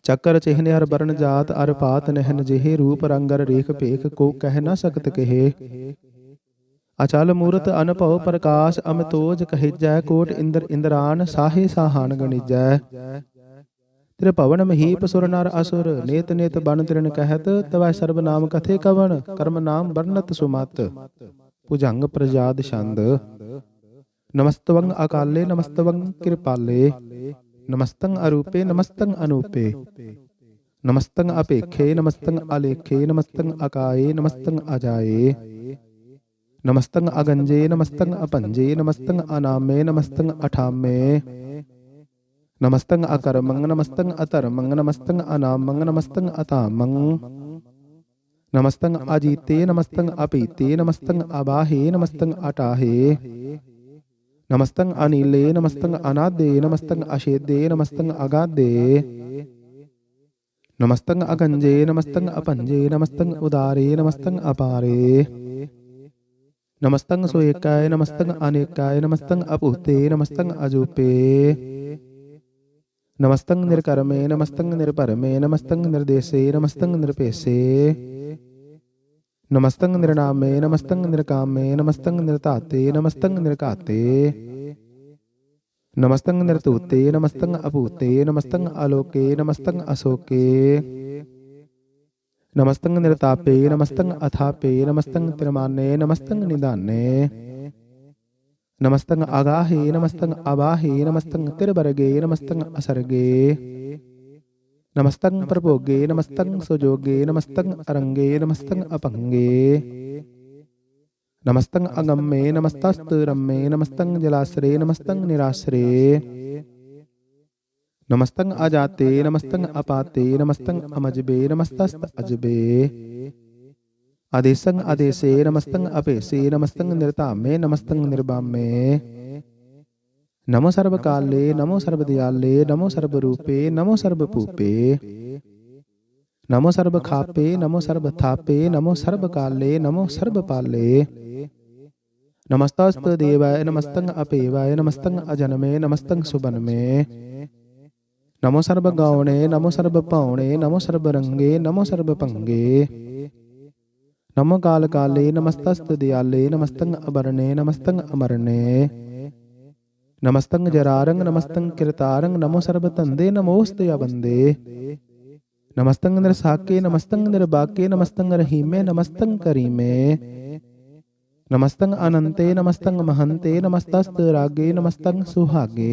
ਚੱਕਰ ਚਿਹਨ ਹਰ ਬਰਨ ਜਾਤ, ਅਰ ਪਾਤ ਨਹਿਨ ਜਿਹੇ, ਰੂਪ ਰੰਗ ਅਰ ਰੇਖ ਭੇਖ, ਕੋ ਕਹਿ ਨਾ ਸਕਤ ਕਹੇ। ਅਚਲ ਮੂਰਤ ਅਨਭਉ ਪ੍ਰਕਾਸ਼, ਅਮਿਤੋਜ ਕਹਿਜੈ, ਕੋਟ ਇੰਦਰ ਇੰਦਰਾਨ, ਸਾਹੇ ਸਾਹਾਨ ਗਣਿਜੈ। ਤ੍ਰਿਭਵਨ ਮਹੀਪ ਸੁਰ ਨਰ ਅਸੁਰ, ਨੇਤ ਨੇਤ ਬਨ ਤ੍ਰਿਣ ਕਹਿਤ, ਤਵੈ ਸਰਬ ਨਾਮ ਕਥੇ ਕਵਨ, ਕਰਮ ਨਾਮ ਵਰਨਤ ਸੁਮਤ। ਭੁਜੰਗ ਪ੍ਰਜਾਦ ਛੰਦ। ਨਮਸਤਵੰ ਅਕਾਲੇ ਨਮਸਤਵੰ ਕਿਰਪਾਲੇ, ਨਮਸਤੰ ਅਰੂਪੇ ਨਮਸਤੰ ਅਨੂਪੇ। ਨਮਸਤੰ ਅਪੇਖੇ ਨਮਸਤੰ ਅਲੇਖੇ, ਨਮਸਤੰ ਅਕਾਏ ਨਮਸਤੰ ਅਜਾਏ। ਨਮਸਤੰ ਅਗੰਜੇ ਨਮਸਤੰ ਅਭੰਜੇ, ਨਮਸਤੰ ਅਨਾਮੇ ਨਮਸਤੰ ਅਠਾਮੇ। ਨਮਸਤੰ ਅਕਰਮੰ ਨਮਸਤੰ ਅਧਰਮੰ, ਨਮਸਤੰ ਅਨਾਮੰ ਨਮਸਤੰ ਅਧਾਮੰ। ਨਮਸਤੰ ਅਜੀਤੇ ਨਮਸਤੰ ਅਪੀਤੇ, ਨਮਸਤੰ ਅਬਾਹੇ ਨਮਸਤੰ ਅਟਾਹੇ। ਨਮਸਤੰ ਅਨੀਲੇ ਨਮਸਤੰ ਅਨਾਦੇ, ਨਮਸਤੰ ਅਛੇਦੇ ਨਮਸਤੰ ਅਗਾਧੇ। ਨਮਸਤੰ ਅਗੰਜੇ ਨਮਸਤੰ ਅਭੰਜੇ, ਨਮਸਤੰ ਉਦਾਰੇ ਨਮਸਤੰ ਅਪਾਰੇ। ਨਮਸਤੰ ਸੋਏਕਾਏ ਨਮਸਤੰ ਅਨੇਕਾਏ, ਨਮਸਤੰ ਅਭੂਤੇ ਨਮਸਤੰ ਅਜੂਪੇ। ਨਮਸਤੰ ਨਿਰਕਰਮੇ ਨਮਸਤੰ ਨਿਰਭਰਮੇ, ਨਮਸਤੰ ਨਿਰਦੇਸੇ ਨਮਸਤੰ ਨਿਰਭੇਸੇ। ਨਮਸਤੰ ਨਿਰਨਾਮੇ ਨਮਸਤੰ ਨਿਰਕਾਮੇ, ਨਮਸਤੰ ਨਿਰਧਾਤੇ ਨਮਸਤੰ ਨਿਰਘਾਤੇ। ਨਮਸਤੰ ਨਿਰਧੂਤੇ ਨਮਸਤੰ ਅਭੂਤੇ, ਨਮਸਤੰ ਆਲੋਕੇ ਨਮਸਤੰ ਅਸੋਕੇ। नमस्तंग निर्तापे नमस्तंग अथापे नमस्तंग त्रिमाने नमस्तंग निदाने नमस्तंग आगाहे नमस्तंग अबाहे नमस्तंग तिरबरगे नमस्तंग असरगे नमस्तंग प्रभोगे नमस्तंग सुजोगे नमस्तंग अरंगे नमस्तंग अपंगे नमस्तंग अगम्मे नमस्तस्तु रम्मे नमस्तंग जलाश्रे नमस्तंग निराश्रे नमस्तंग अजाते नमस्तंग अपाते नमस्तंग अमजबे नमस्तस्त अजबे आदेशंग आदेशे नमस्तंग अपेसे नमस्तंग निर्तामे नमस्तंग निर्बामे नमो सर्वकाले नमो सर्वदयाले नमो सर्वरूपे नमो सर्वपूपे नमो सर्वखापे नमो सर्वथापे नमो सर्वकाले नमो सर्वपाले नमस्तस्त देवाय नमस्तंग अपेवाय नमस्तंग अजन्मे नमस्तंग सुबन्मे नमो सर्व गौणे नमो सर्व पौणे नमो सर्व रंगे नमो सर्व पंगे नमो काल काले नमस्तस्त दयाले नमस्तंग अबरणे नमस्तंग अमरणे नमस्तंग जरारंग नमस्तंग किरतारंग नमो सर्व तंदे नमोस्ते अबंदे नमस्तंग निरसाके नमस्तंग निर्बाके नमस्तंग रहीमे नमस्तंग करीमे नमस्तंग अनंते नमस्तंग महंते नमस्तस्त रागे नमस्तंग सुहागे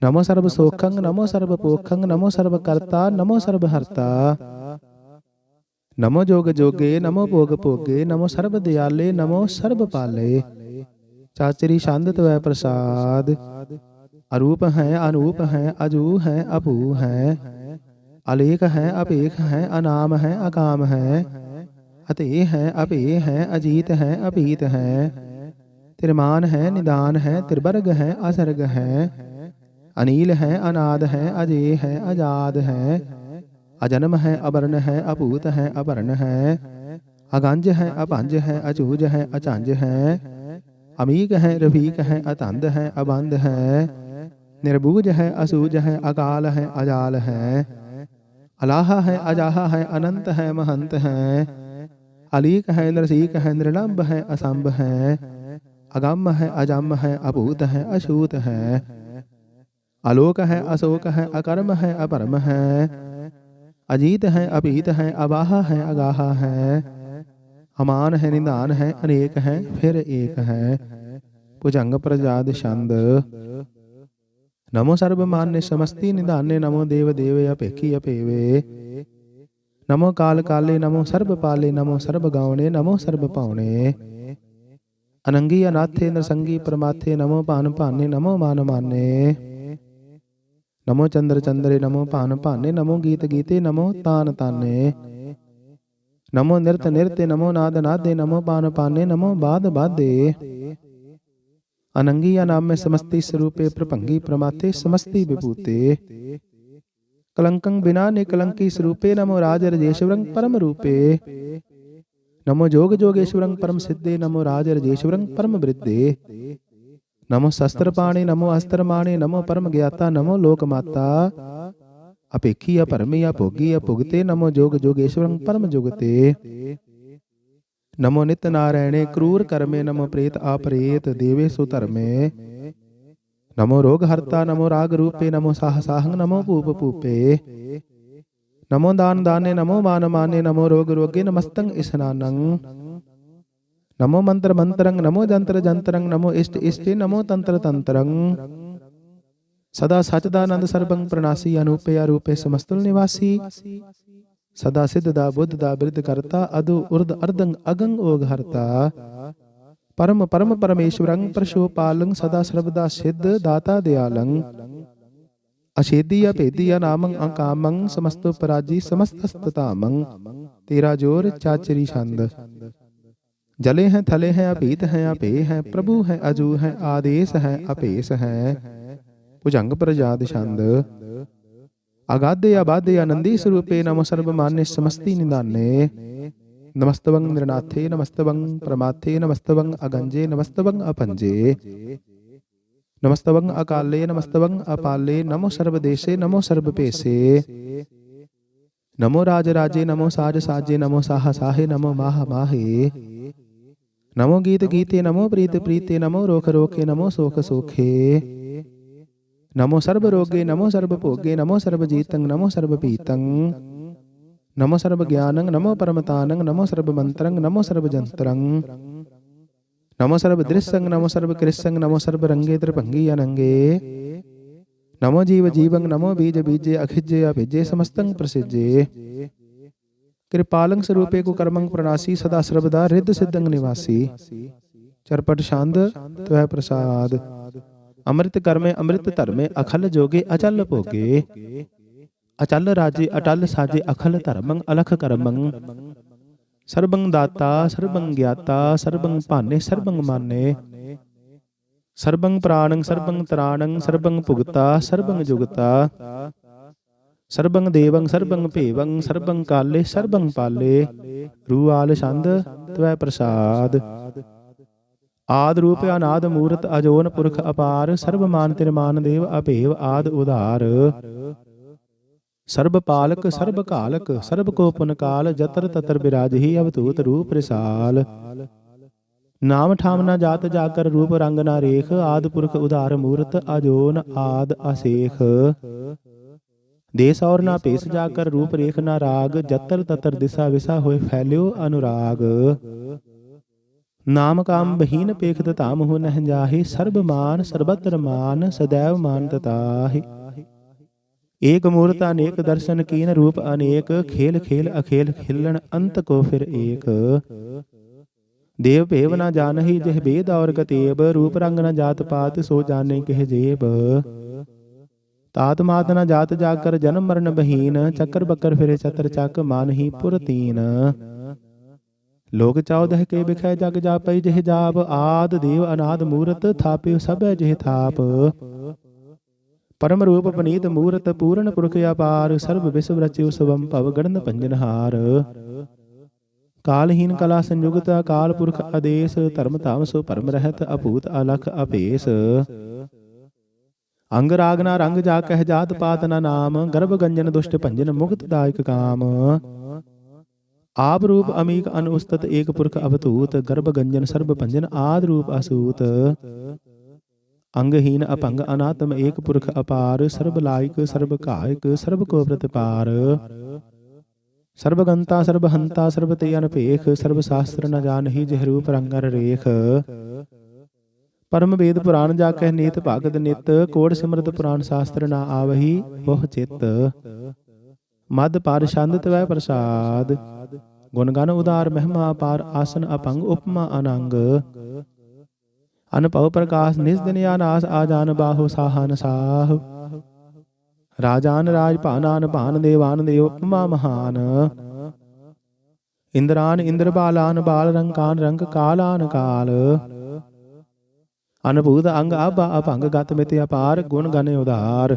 नमो सर्व सोखंग नमो सर्व पोखंग नमो सर्व कर्ता नमो सर्व हर्ता नमो जोग जोगे नमो भोग भोगे नमो सर्व दयाले नमो सर्व पाले चाचरी शांत व प्रसाद अरूप है अनूप है अजू है अभू है अलेख है अपेख है अनाम है अकाम है अते है अपे है अजीत है अपीत है तिरमान है निदान है तिरबर्ग है असर्ग है अनील है अनाद है अजय है अजाद है अजन्म है अवर्ण है अपूत है अवर्ण है अगंज है अपंज है अचूज है अचंज है अमीक है रफीक है अतंद है अबंध है निर्बूज है असूज है अकाल है अजाल है अलाहा है अजाहा है अनंत है महंत है अलीक है नरसीक है निर्लंब है असंभ है अगम है अजम है अभूत है अछूत है आलोक है अशोक है अकर्म है अपरम है अजीत है अपीत है अबाहा है अगाहा है अमान है निदान है अनेक है फिर एक है भुजंग प्रजाद छंद नमो सर्वमान्य समस्ति निदाने नमो देव देव अपेखी अपेवे नमो काल काले नमो सर्व पाले नमो सर्व गौणे नमो सर्व पावणे अनंगी अनाथे नरसंगी परमाथे नमो पान पाने नमो मान माने नमो चंद्र चंद्रे नमो पान पाने नमो गीत गीते नमो तान ताने नमो नृत नृत्य नमो नाद नादे नमो पान पाने नमो बाद बादे अनंगी नाम में समस्ती स्वरूपे प्रभंगी प्रमाते समस्ती विभूते कलंकं बिना ने कलंकी स्वरूपे नमो राज रजेश्वरं परम रूपे नमो जोग जोगेश्वरं परम सिद्धे नमो राज रजेश्वरं परम वृद्धे नमो शस्त्र पाणे नमो अस्त्र माणे नमो परम ज्ञाता नमो लोक माता अपेखी अपरमी अभोगी अभुगते नमो जोग जोगेश्वरं परम जुगते नमो नित्य नारायणे क्रूर कर्मे नमो प्रेत अपरेत देवेशु धर्मे नमो रोग हर्ता नमो राग रूपे नमो साह साहंग नमो पूप पूपे नमो दान दाने नमो मान माने नमो रोग रोगे नमस्तंग स्नानं नमो मंत्र मंत्रंग नमो जंत्र जंत्रंग नमो इष्ट इष्टे नमो तंत्र तंत्रंग सदा सचदानंद सर्वं प्रणासी अनूपे अरूपे समस्तुल निवासी सदा सिद्धदा बुद्धदा वृद्ध करता अदु उर्द अर्दंग अगंग ओग हरता परम परम परमेश्वरं परशोपालं सदा सर्वदा सिद्ध दाता दयालं अछेदी अभेदी अनामं अकामं समस्तो पराजी समस्तस्ततामं तेरा जोर चाचरी छंद जले हैं थले हैं अभीत हैं अपे हैं प्रभु हैं अजू हैं आदेश हैं अपेश हैं भुजंग प्रजाद छंद अगाधे अबाधे आनंदी स्वरूपे नमो सर्वमान्य समस्ती निदाने नमस्तवं नृनाथे नमस्तवं प्रमाथे नमस्तवं अगंजे नमस्तवं अपंजे नमस्तवं अकाले नमस्तवं अपाले नमो सर्वदेशे नमो सर्वपेशे नमो राज राजे नमो साज साजे नमो साह साहे नमो माह माहे नमो गीत गीते नमो प्रीत प्रीते नमो रोख रोखे नमो सोख सोखे नमो सर्व रोगे नमो सर्व भोगे नमो सर्व जीतं नमो सर्व पीतं नमो सर्व ज्ञानं नमो परमतानं नमो सर्व मंत्रं नमो सर्व जंत्रं नमो सर्व दृश्यं नमो सर्व कृष्यं नमो सर्व रंगे त्रिभंगी अनंगे नमो जीव जीवं नमो बीज बीजे अखिजे अभिजे समस्तं प्रसिजे कृपालं स्वरूपे को कर्मं प्रणासी सदा सर्वदा रिद्ध सिद्धं निवासी चरपट शांद त्वै प्रसाद अमृत कर्मे अमृत धर्मे अखल जोगे अचल भोगे अचल राजे अटल साजे अखल धर्मं अलख कर्मं सर्वं दाता सर्वं ज्ञाता सर्वं भाने सर्वं माने सर्वं प्राणं सर्वं त्राणं सर्वं भुगता सर्वं जुगता सर्वं देवं सर्वं भेवं सर्वं काले सर्वं पाले रूआल छंद त्वै प्रसाद आद रूप अनाद मूरत अजोन पुरख अपार सर्वमान तिरमान देव अभेव आद उधार सर्व पालक सर्व कालक सर्व को पुनकाल जतर ततर बिराज ही अवधूत रूप रिसाल नाम ठाम न जात जाकर रूप रंग न रेख आद पुरख उधार मूरत अजोन आद असेख देश और ना पेश जाकर रूप रेख ना राग जतर ततर दिशा विसा होए फैल्यो अनुराग नाम काम बहीन पेखत ताम हो नह जाहे सर्ब मान सर्वत्र मान सदैव मान तताहि एक मूर्त अनेक दर्शन कीन रूप अनेक खेल खेल अखेल खिलन अंत को फिर एक देव भेव न जानहि जह भेद और गतेब रूप रंग न जात पात सो जाने कह जेब तात मात न जात जाकर जन्म मरण बहीन चक्कर बकर फिरे चतर चक मान ही पुर तीन लोक 14 के बिखै जग जापै जह जाप आद देव अनाद मूरत थापे सब जह थाप परम रूप पनीत मूरत पूर्ण पुरख अपार सर्व विश्व रचि स्वम भव गणन पंजनहार कालहीन कला संयुगत काल पुरख आदेश धर्म धाम सो परम रहत अभूत अलख अभेस अंग राग ना रंग जा कह जात पात ना नाम गर्भ गंजन दुष्ट भंजन मुक्त दायक काम आप रूप अमीक अनुस्तत एक पुरख अवधूत गर्भ गंजन सर्व भंजन आद रूप असूत अंगहीन अपंग अनात्म एक पुरख अपार सर्व लायक सर्व कायक सर्व को प्रतिपार सर्वगंता सर्वहंता सर्व ते अनपेख सर्व शास्त्र न जानहि जह रूप रंगर रेख परम वेद पुराण जा कह नीत भागत नित कोड़ सिमरत पुराण शास्त्र ना आवही बहु चित मद पार छंद त्वै प्रसाद गुण गण उदार महिमा पार आसन अपंग उपमा अनंग अनपव प्रकाश निज दिन आनास आजान बाहु साहन साह राजान राज भानान भान देवान देव उपमा महान इंद्रान इंद्र बालान बाल रंकान रंग कालान काल अनभूत अंग आभा अभंग गत मित अपार गुण गण उदार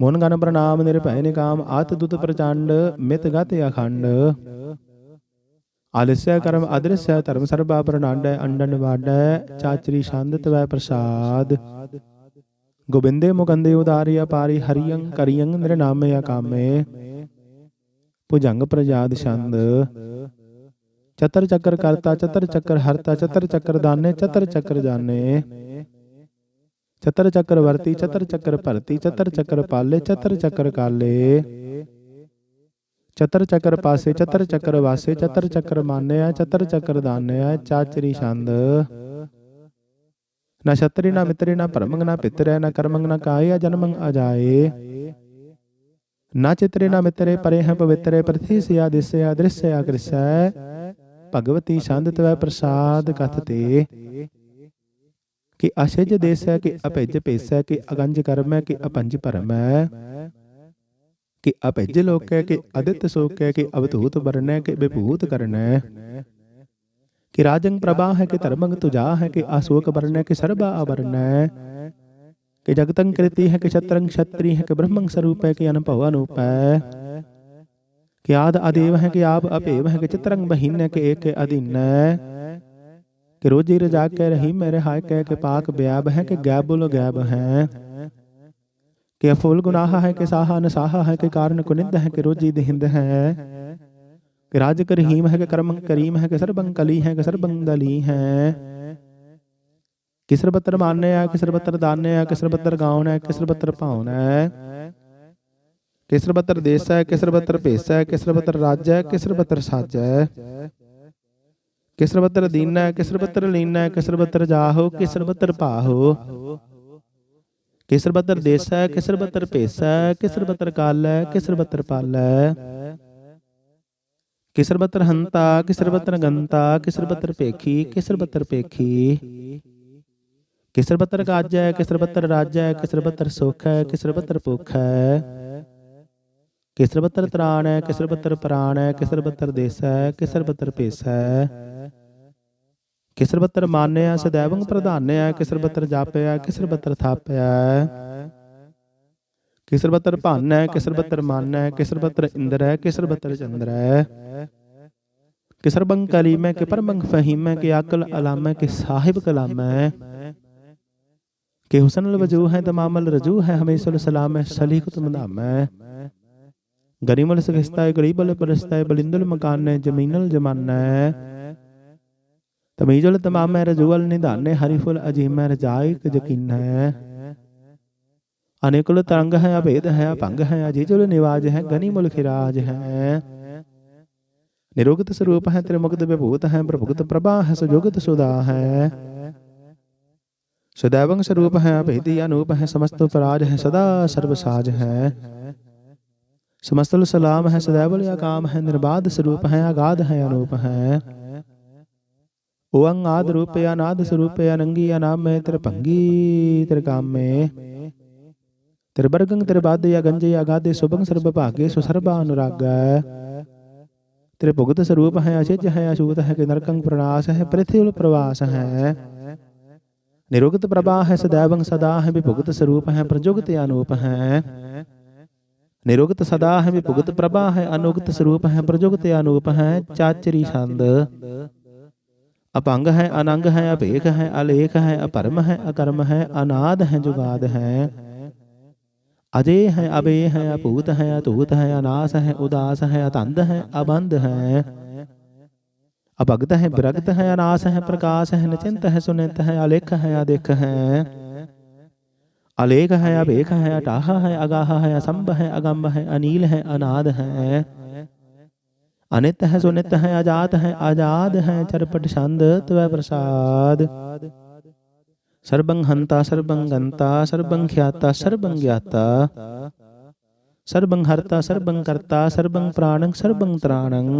मुन गण प्रणाम निरभय निकाम आत दुत प्रचंड मित गत अखंड आलस्य कर्म अदृश्य धर्म सर्वा प्रणांड अंडन वाड चाचरी छंद त्वै प्रसाद गोबिंदे मुकंदे उदारी अपारी हरियं करियं निर्नामे अकामे भुजंग प्रजाद छंद चतर चक्र करता चतर चक्र हरता चतर चक्र दाने चतर चक्र जाने चतर चक्र वर्ती चतर चक्र भरती चतर चक्र पाले चतर चक्र काले चतर चक्र पासे चतर चक्र वासे चतर चक्र माने चतर चक्र दाने चाचरी छंद न छतरी न मित्री न परमंग न पितरे न कर्मंग न काये जन्मंग अजाए न चित्रे न मित्रे परे हैं पवित्रे पृथ्वी से आदिश्य अदृश्य अकृष्य भगवती छंद त्वै प्रसाद कथ ते कि अशिज देश है कि अभिज पेश है कि अगंज कर्म है कि अपंज परम है कि अभिज लोक है कि अदित शोक है कि अवधूत वर्ण है कि विभूत कर्ण है कि राजंग प्रभा है कि धर्मंग तुजा है कि अशोक वर्ण है कि सर्वा आवरण है कि जगतंग कृति है कि क्षत्रंग क्षत्रि है कि ब्रह्मंग स्वरूप है कि अनुभव अनूप है कि आद अदेव है कि आप अपेव है कि चित्रंग बहीन है कि एक अधीन है कि रोजी रजा के रही मेरे हाय कह के पाक ब्याब है कि गैबुल गैब है कि अफूल गुनाह है कि साहा नसाहा है कि कारण कुनिंद है कि रोजी दिहिंद है कि राज करहीम है कि कर्मंग करीम है कि सर्वंग कली है कि सर्वंग दली है कि सर्वत्र मान्य है कि सर्वत्र दान्य है कि सर्वत्र गाउन है कि सर्वत्र पाउन है किसर बतर देसै किसर बतर भेसै किसर बतर राजै किसर बतर साजै किसर बतर दीनै किसर बतर लीनै किसर बतर जाहो किसर बतर पाहो किसर बतर देसै किसर बतर भेसै किसर बतर कालै किसर बतर पालै किसर बतर हंता किसर बतर गंता किसर बतर पेखी किसर बतर पेखी किसर बतर काजै किसर बतर राजै किसर बतर सुख है किसर बतर भुख है किसर बतर त्राण है किसर बतर प्राण है किसर बतर देस है किसर बतर भेस है किसर बतर मान्या सदैवं प्रधान्या किसर बतर जापया किसर बतर थापया किसर बतर भान है किसर बतर मान है किसर बतर इंद्र है किसर बतर चंद्र है किसर बंग कलीम है कि परमंग फहीम है कि आकल अलाम है कि साहिब कलाम है कि हुसन वजू है तमामल रजू है हमेशा सलाम है सलीकुत मदाम है गरीमल सगिस्ता है गरीबल परस्ता है बलिंदुल मकान है जमीनल जमाना है तमीजुल तमाम है रजूअल निदान है हरीफुल अजीम है रजाइक यकीन है अनेकुल तरंग है अभेद है अपंग है अजीजुल निवाज है गनीमुल खिराज है निरोगत स्वरूप है त्रिमुक्त विभूत है प्रभुगत प्रभा है सुजोगत सुधा है सदैवं स्वरूप है अभेदी अनूप है समस्त पराज है सदा सर्वसाज है समस्तुल सलाम है सदैवल अकाम है निर्बाध स्वरूप है अगाध है अनूप है ओंग आद रूप अनाद स्वरूप अनंगी अनाम में त्रिभंगी त्रिकाम में त्रिबर्गंग त्रिबाद या गंज या गादे सुभंग सर्व भागे सुसर्बा अनुराग त्रिभुगत स्वरूप है अचिज है अछूत है कि नरकंग प्रणाश है पृथ्वी प्रवास है निरुगत प्रभा है सदैवं सदा है विभुगत स्वरूप है प्रजुगत अनूप है निरुगत सदा है विभुगत प्रभा है अनुगत स्वरूप है प्रजुगत अनूप है चाचरी छंद अपंग है अनंग है अभेक है अलेख है अपरम है अकर्म है अनाद है जुगाद है अजय है अबे है अपूत है अतूत है अनास है उदास है अतंद है अबंध है अभगत है विरगत है अनास है प्रकाश है निचिंत है सुनित है अलेख है अदिख है अलेख है अभेख है अटाह है अगाह है असंभ है अगम्भ है अनील है अनाद है अनित है सुनित है अजात है आजाद है चरपट छंद त्वै प्रसाद सर्वं हंता सर्वं गंता सर्वं ख्याता सर्वं ज्ञाता सर्वं हर्ता सर्वं कर्ता सर्वं प्राणं सर्वं त्राणं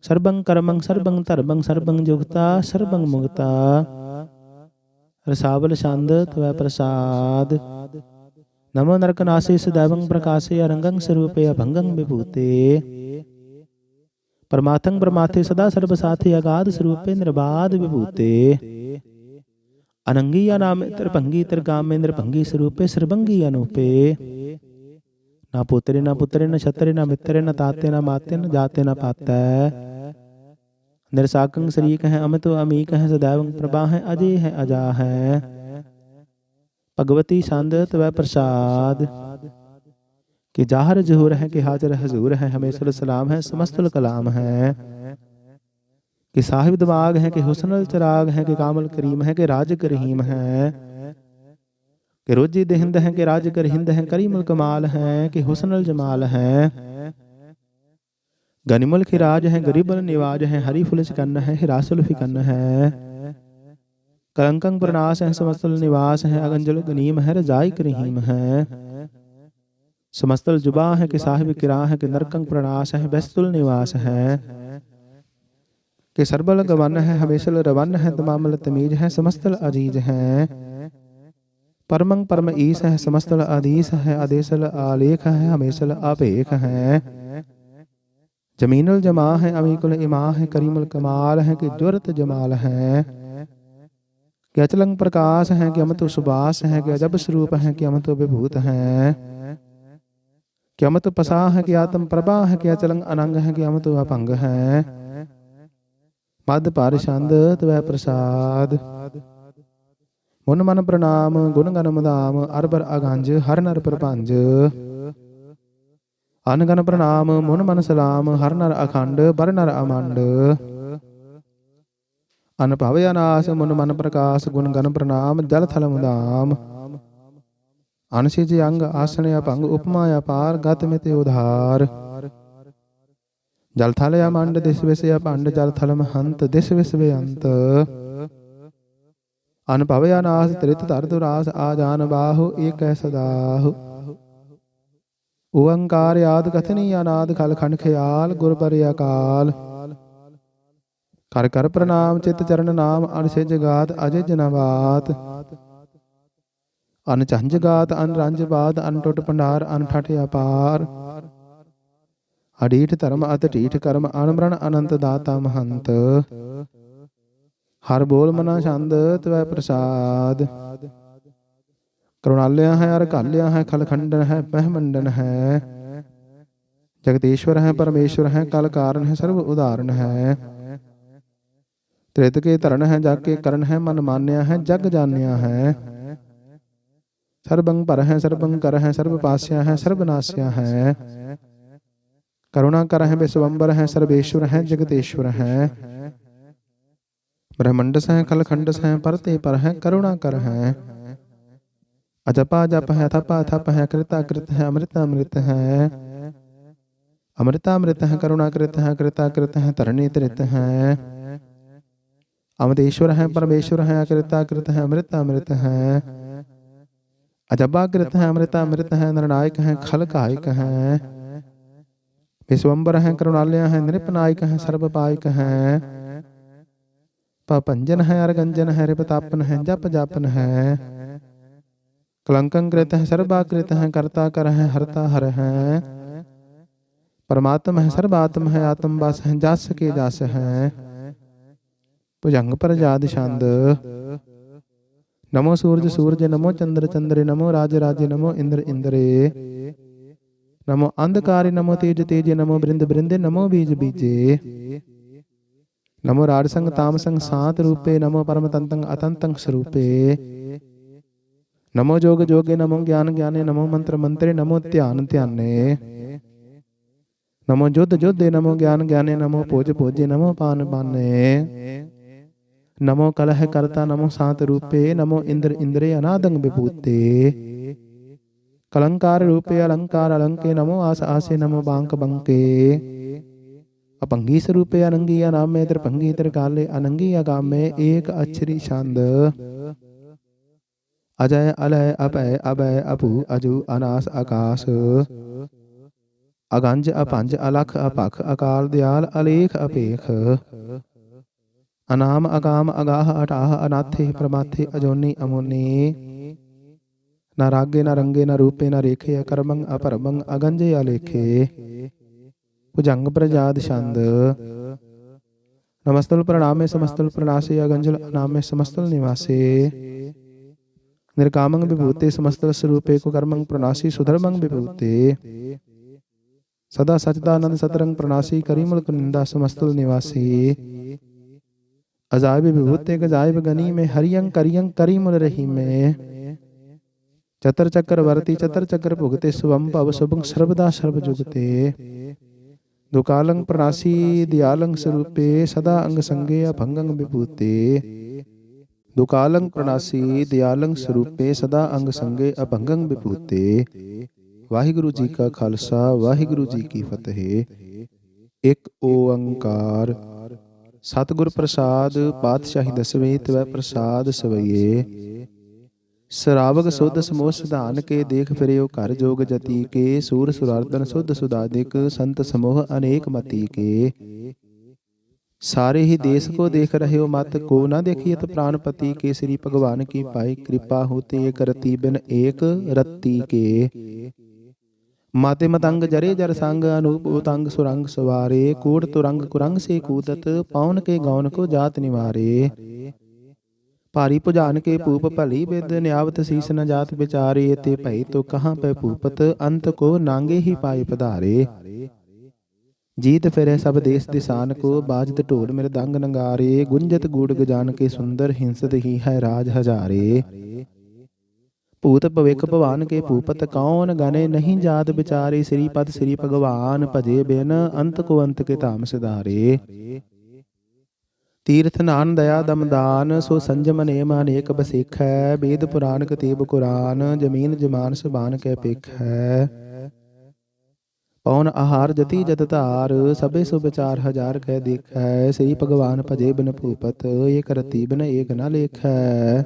सर्वं कर्मं सर्वं धर्मं सर्वं जुगता सर्वं मुक्ता रसावल छंद त्वै प्रसाद नमो नरकनासे सदैवं प्रकाशे अरंगं स्वरूपे अभंगं विभूते परमार्थं परमार्थे सदा सर्वसाथे अगाध स्वरूपे निर्बाध विभूते अनंगी नाम त्रिभंगी त्रिकामे नृभंगी स्वरूपे सर्वंगी अनूपे ना पुत्रे न छत्रे न मित्रे न ताते न माते न जाते न पाता निरसाकं शरीक है अमित अमीक है सदैवं प्रभा है अजय है अजा है भगवती छंद त्वै प्रसाद कि जाहर जहूर है कि हाजर हजूर है हमेशा सलाम है समस्तुल कलाम है कि साहिब दिमाग है कि हुस्नुल चिराग है कि कामल करीम है कि राज करीम है कि रोजी देहिंद है कि राज करहिंद है करीमुल कमाल है कि हुस्नुल जमाल है गनिमुल खिराज है गरीबुल निवाज है हरीफुल चिकन्न है हिरासुल फिकन्न है कलंकं प्रनाश है समस्तुल निवास है अगंजल गनीम है रजाई करीम है समस्तुल जुबा है कि साहिब किरा है कि नरकंग प्रणाश है बेस्तुल निवास है कि सरबल गवन है हमेशल रवन है तमामल तमीज है समस्तल अजीज है परमंग परम ईस है समस्तल आदीस है आदेशल आलेख है हमेशल अपेख है जमीनुल जमा है अमीकुल इमा है करीमुल कमाल है कि जुरत जमाल है कि अचलंग प्रकाश है कि अमृत सुबास है कि अजब स्वरूप है कि अमृत विभूत है कि अमृत पसा है कि आत्म प्रभा है कि अचलंग अनंग है कि अमृत अपंग है मद पार छंद त्वै प्रसाद मुन मन प्रणाम गुण गण मदाम अरबर अगंज हर नर प्रपंज अन गण प्रणाम मुन मन सलाम हर नर अखंड बर नर अमंड अन भव अनास मुन मन प्रकाश गुण गण प्रणाम जल थल मुदाम अनसिज अंग आसन अपंग उपमा अपार गत मित उधार। जल थल अमंड दिस विस अपंड जल थल महंत दिस विस बेअंत। अनभव अनास त्रित धर दुरास आजान बाहु एक सदाहु। ओंकार आद कथनी अनाद खल खंड ख्याल गुर बर अकाल। कर कर प्रणाम चित चरण नाम अनसिज गात अजिज नवात। अनचंज गात अनरंज बाद अनटुट भंडार अनठठ अपार। अडीठ धर्म अत ढीठ कर्म अनमरण अनंत दाता महंत। हर बोल मना छंद त्वै प्रसाद। करुणालय है अरकाल्या है खलखंडन है महमंडन है। जगदीश्वर है परमेश्वर है कल कारण है सर्व उदाहरण है। त्रित के धरण है जग के करण है मन मान्या है जग जान्या है। सर्वंग पर है सर्वंग कर है सर्व पास्या है सर्वनाश्या है। करुणा कर है विश्वम्बर है सर्वेश्वर है जगतेश्वर है। ब्रह्मंडस है खलखंडस है परते पर है करुणा कर है। अजपा जप है थपा थप है कृता कृत है अमृत अमृत है। अमृतामृत है करुणा कृत है कृता कृत है तरणी त्रित है। अमृतेश्वर है परमेश्वर है अकृता कृत है अमृत अमृत है। अजबा कृत है अमृत अमृत है निर्णायक है खल कायक है। विश्वम्बर है करुणालय है नृपनायक है सर्वपायक है। पपंजन है अरगंजन है रिपतापन है जप जापन है। कलंकं कृत है सर्वाकृत है कर्ता कर है हरता हर है। परमात्म है सर्वात्म है आत्म बस है जस के जस है। भुजंग पर जाद छंद। नमो सूरज सूरज नमो चंद्र चंद्रे नमो राज राजे नमो इंद्र इंद्रे। नमो अंधकारे नमो तेज तेजे नमो बृंद बृंदे नमो बीज बीजे। नमो राजसंग तामसंग सात रूपे नमो परम तंतंग अतंतंग स्वरूपे। नमो जोग जोगे नमो ज्ञान ज्ञाने नमो मंत्र मंत्रे नमो ध्यान ध्याने। नमो युद्ध योद्धे नमो ज्ञान ज्ञाने नमो भोज भोजे नमो पान पाने। नमो कलह करता नमो सात रूपे नमो इंद्र इंद्रे अनादंग विभूते। कलंकार रूपे अलंकार अलंके नमो आस आसे नमो बांक बंके। अपंगी स्वरूपे अनंगी अनामे त्रिभंगी त्रिकाले अनंगी अगामे एक अक्षरी छंद। अजय अलय अपय अभय अपू अजू अनास आकाश। अगंज अपंज अलख अपख अकाल दयाल अलेख अपेख। अनाम अगाम अगाह अटाह अनाथे प्रमाथे अजोनी अमोनी। न रागे न रंगे न रूपे न रेखे अकर्मंग अपरमंग अगंजे अलेखे। भुजंग प्रजाद छंद। नमस्तुल प्रणामे समस्तुल प्रणासे अगंजुल अनामे समस्तुल निवासे। निर्कामंग विभूते समस्तल स्वरूपे कुकर्मंग प्रणासी सुधर्मंग विभूते। सदा सचदानंद सतरंग प्रणासी करीमुल कुनिंदा समस्तुल निवासी। अजायब विभूते गजायब गनी में हरियंग करियंग करीमुल रही में। चतर चक्र वर्ती चतर चक्र भुगते स्वम भव शुभंग सर्वदा सर्व जुगते। दुकालंग प्रणासी दयालंग स्वरूपे सदा अंग संगे अभंगंग विभूते। दुकालंग प्रणासी दयालंग स्वरूपे सदा अंग संगे अभंगंग विभूते। वाहिगुरु जी का खालसा वाहिगुरु जी की फतेह। एक ओंकार सतगुर प्रसाद पातशाही दसवें त्वै प्रसाद सवैये। सरावग सुध समोह सिधान के देख फिरे घर जोग जति के। सूर सुरार्दन सुध सुधादिक संत समूह अनेक मति के। सारे ही देश को देख रहे हो मत को न देखिए तो प्राणपति के। श्री भगवान की पाई कृपा होते एक रति बिन एक रत्ती के। माते मतंग जरे जर संग अनूप उतंग सुरंग सवारे। कूड़ तुरंग कुरंग से कूदत पाउन के गौन को जात निवारे। भारी भुजान के भूप भली विद न्यावत शीस न जात विचारे। ते भई तो कहाँ पे भूपत अंत को नांगे ही पाए पधारे। जीत फिरे सब देश दिसान को बाजत ढोल मृदंग नंगारे। गुंजत गूढ़ गजान के सुंदर हिंसत ही है राज हजारे। भूत भविक भवान के भूपत कौन गने नहीं जात बिचारे। श्रीपद श्री भगवान भजे बिन अंत को अंत के धाम सिधारे। ਤੀਰਥ ਨਾਨ ਦਇਆ ਦਮਦਾਨ, ਸੋ ਸੰਜਮ ਨੇਮ ਅਨੇਕ ਬਸੇਖੈ। ਵੇਦ ਪੁਰਾਨ ਕਤੇਬ ਕੁਰਾਨ, ਜਮੀਨ ਜਮਾਨ ਸਬਾਨ ਕੈ ਪੇਖੈ। ਪੌਨ ਆਹਾਰ ਜਤੀ ਜਤ ਧਾਰ, ਸਭੇ ਸੁ ਵਿਚਾਰ ਹਜ਼ਾਰ ਕਹਿ ਦੇਖੈ। ਸ੍ਰੀ ਭਗਵਾਨ ਭਜੇ ਬਿਨ ਭੂਪਤ, ਏਕ ਰਤੀ ਬਿਨ ਏਕ ਨ ਲੇਖੈ।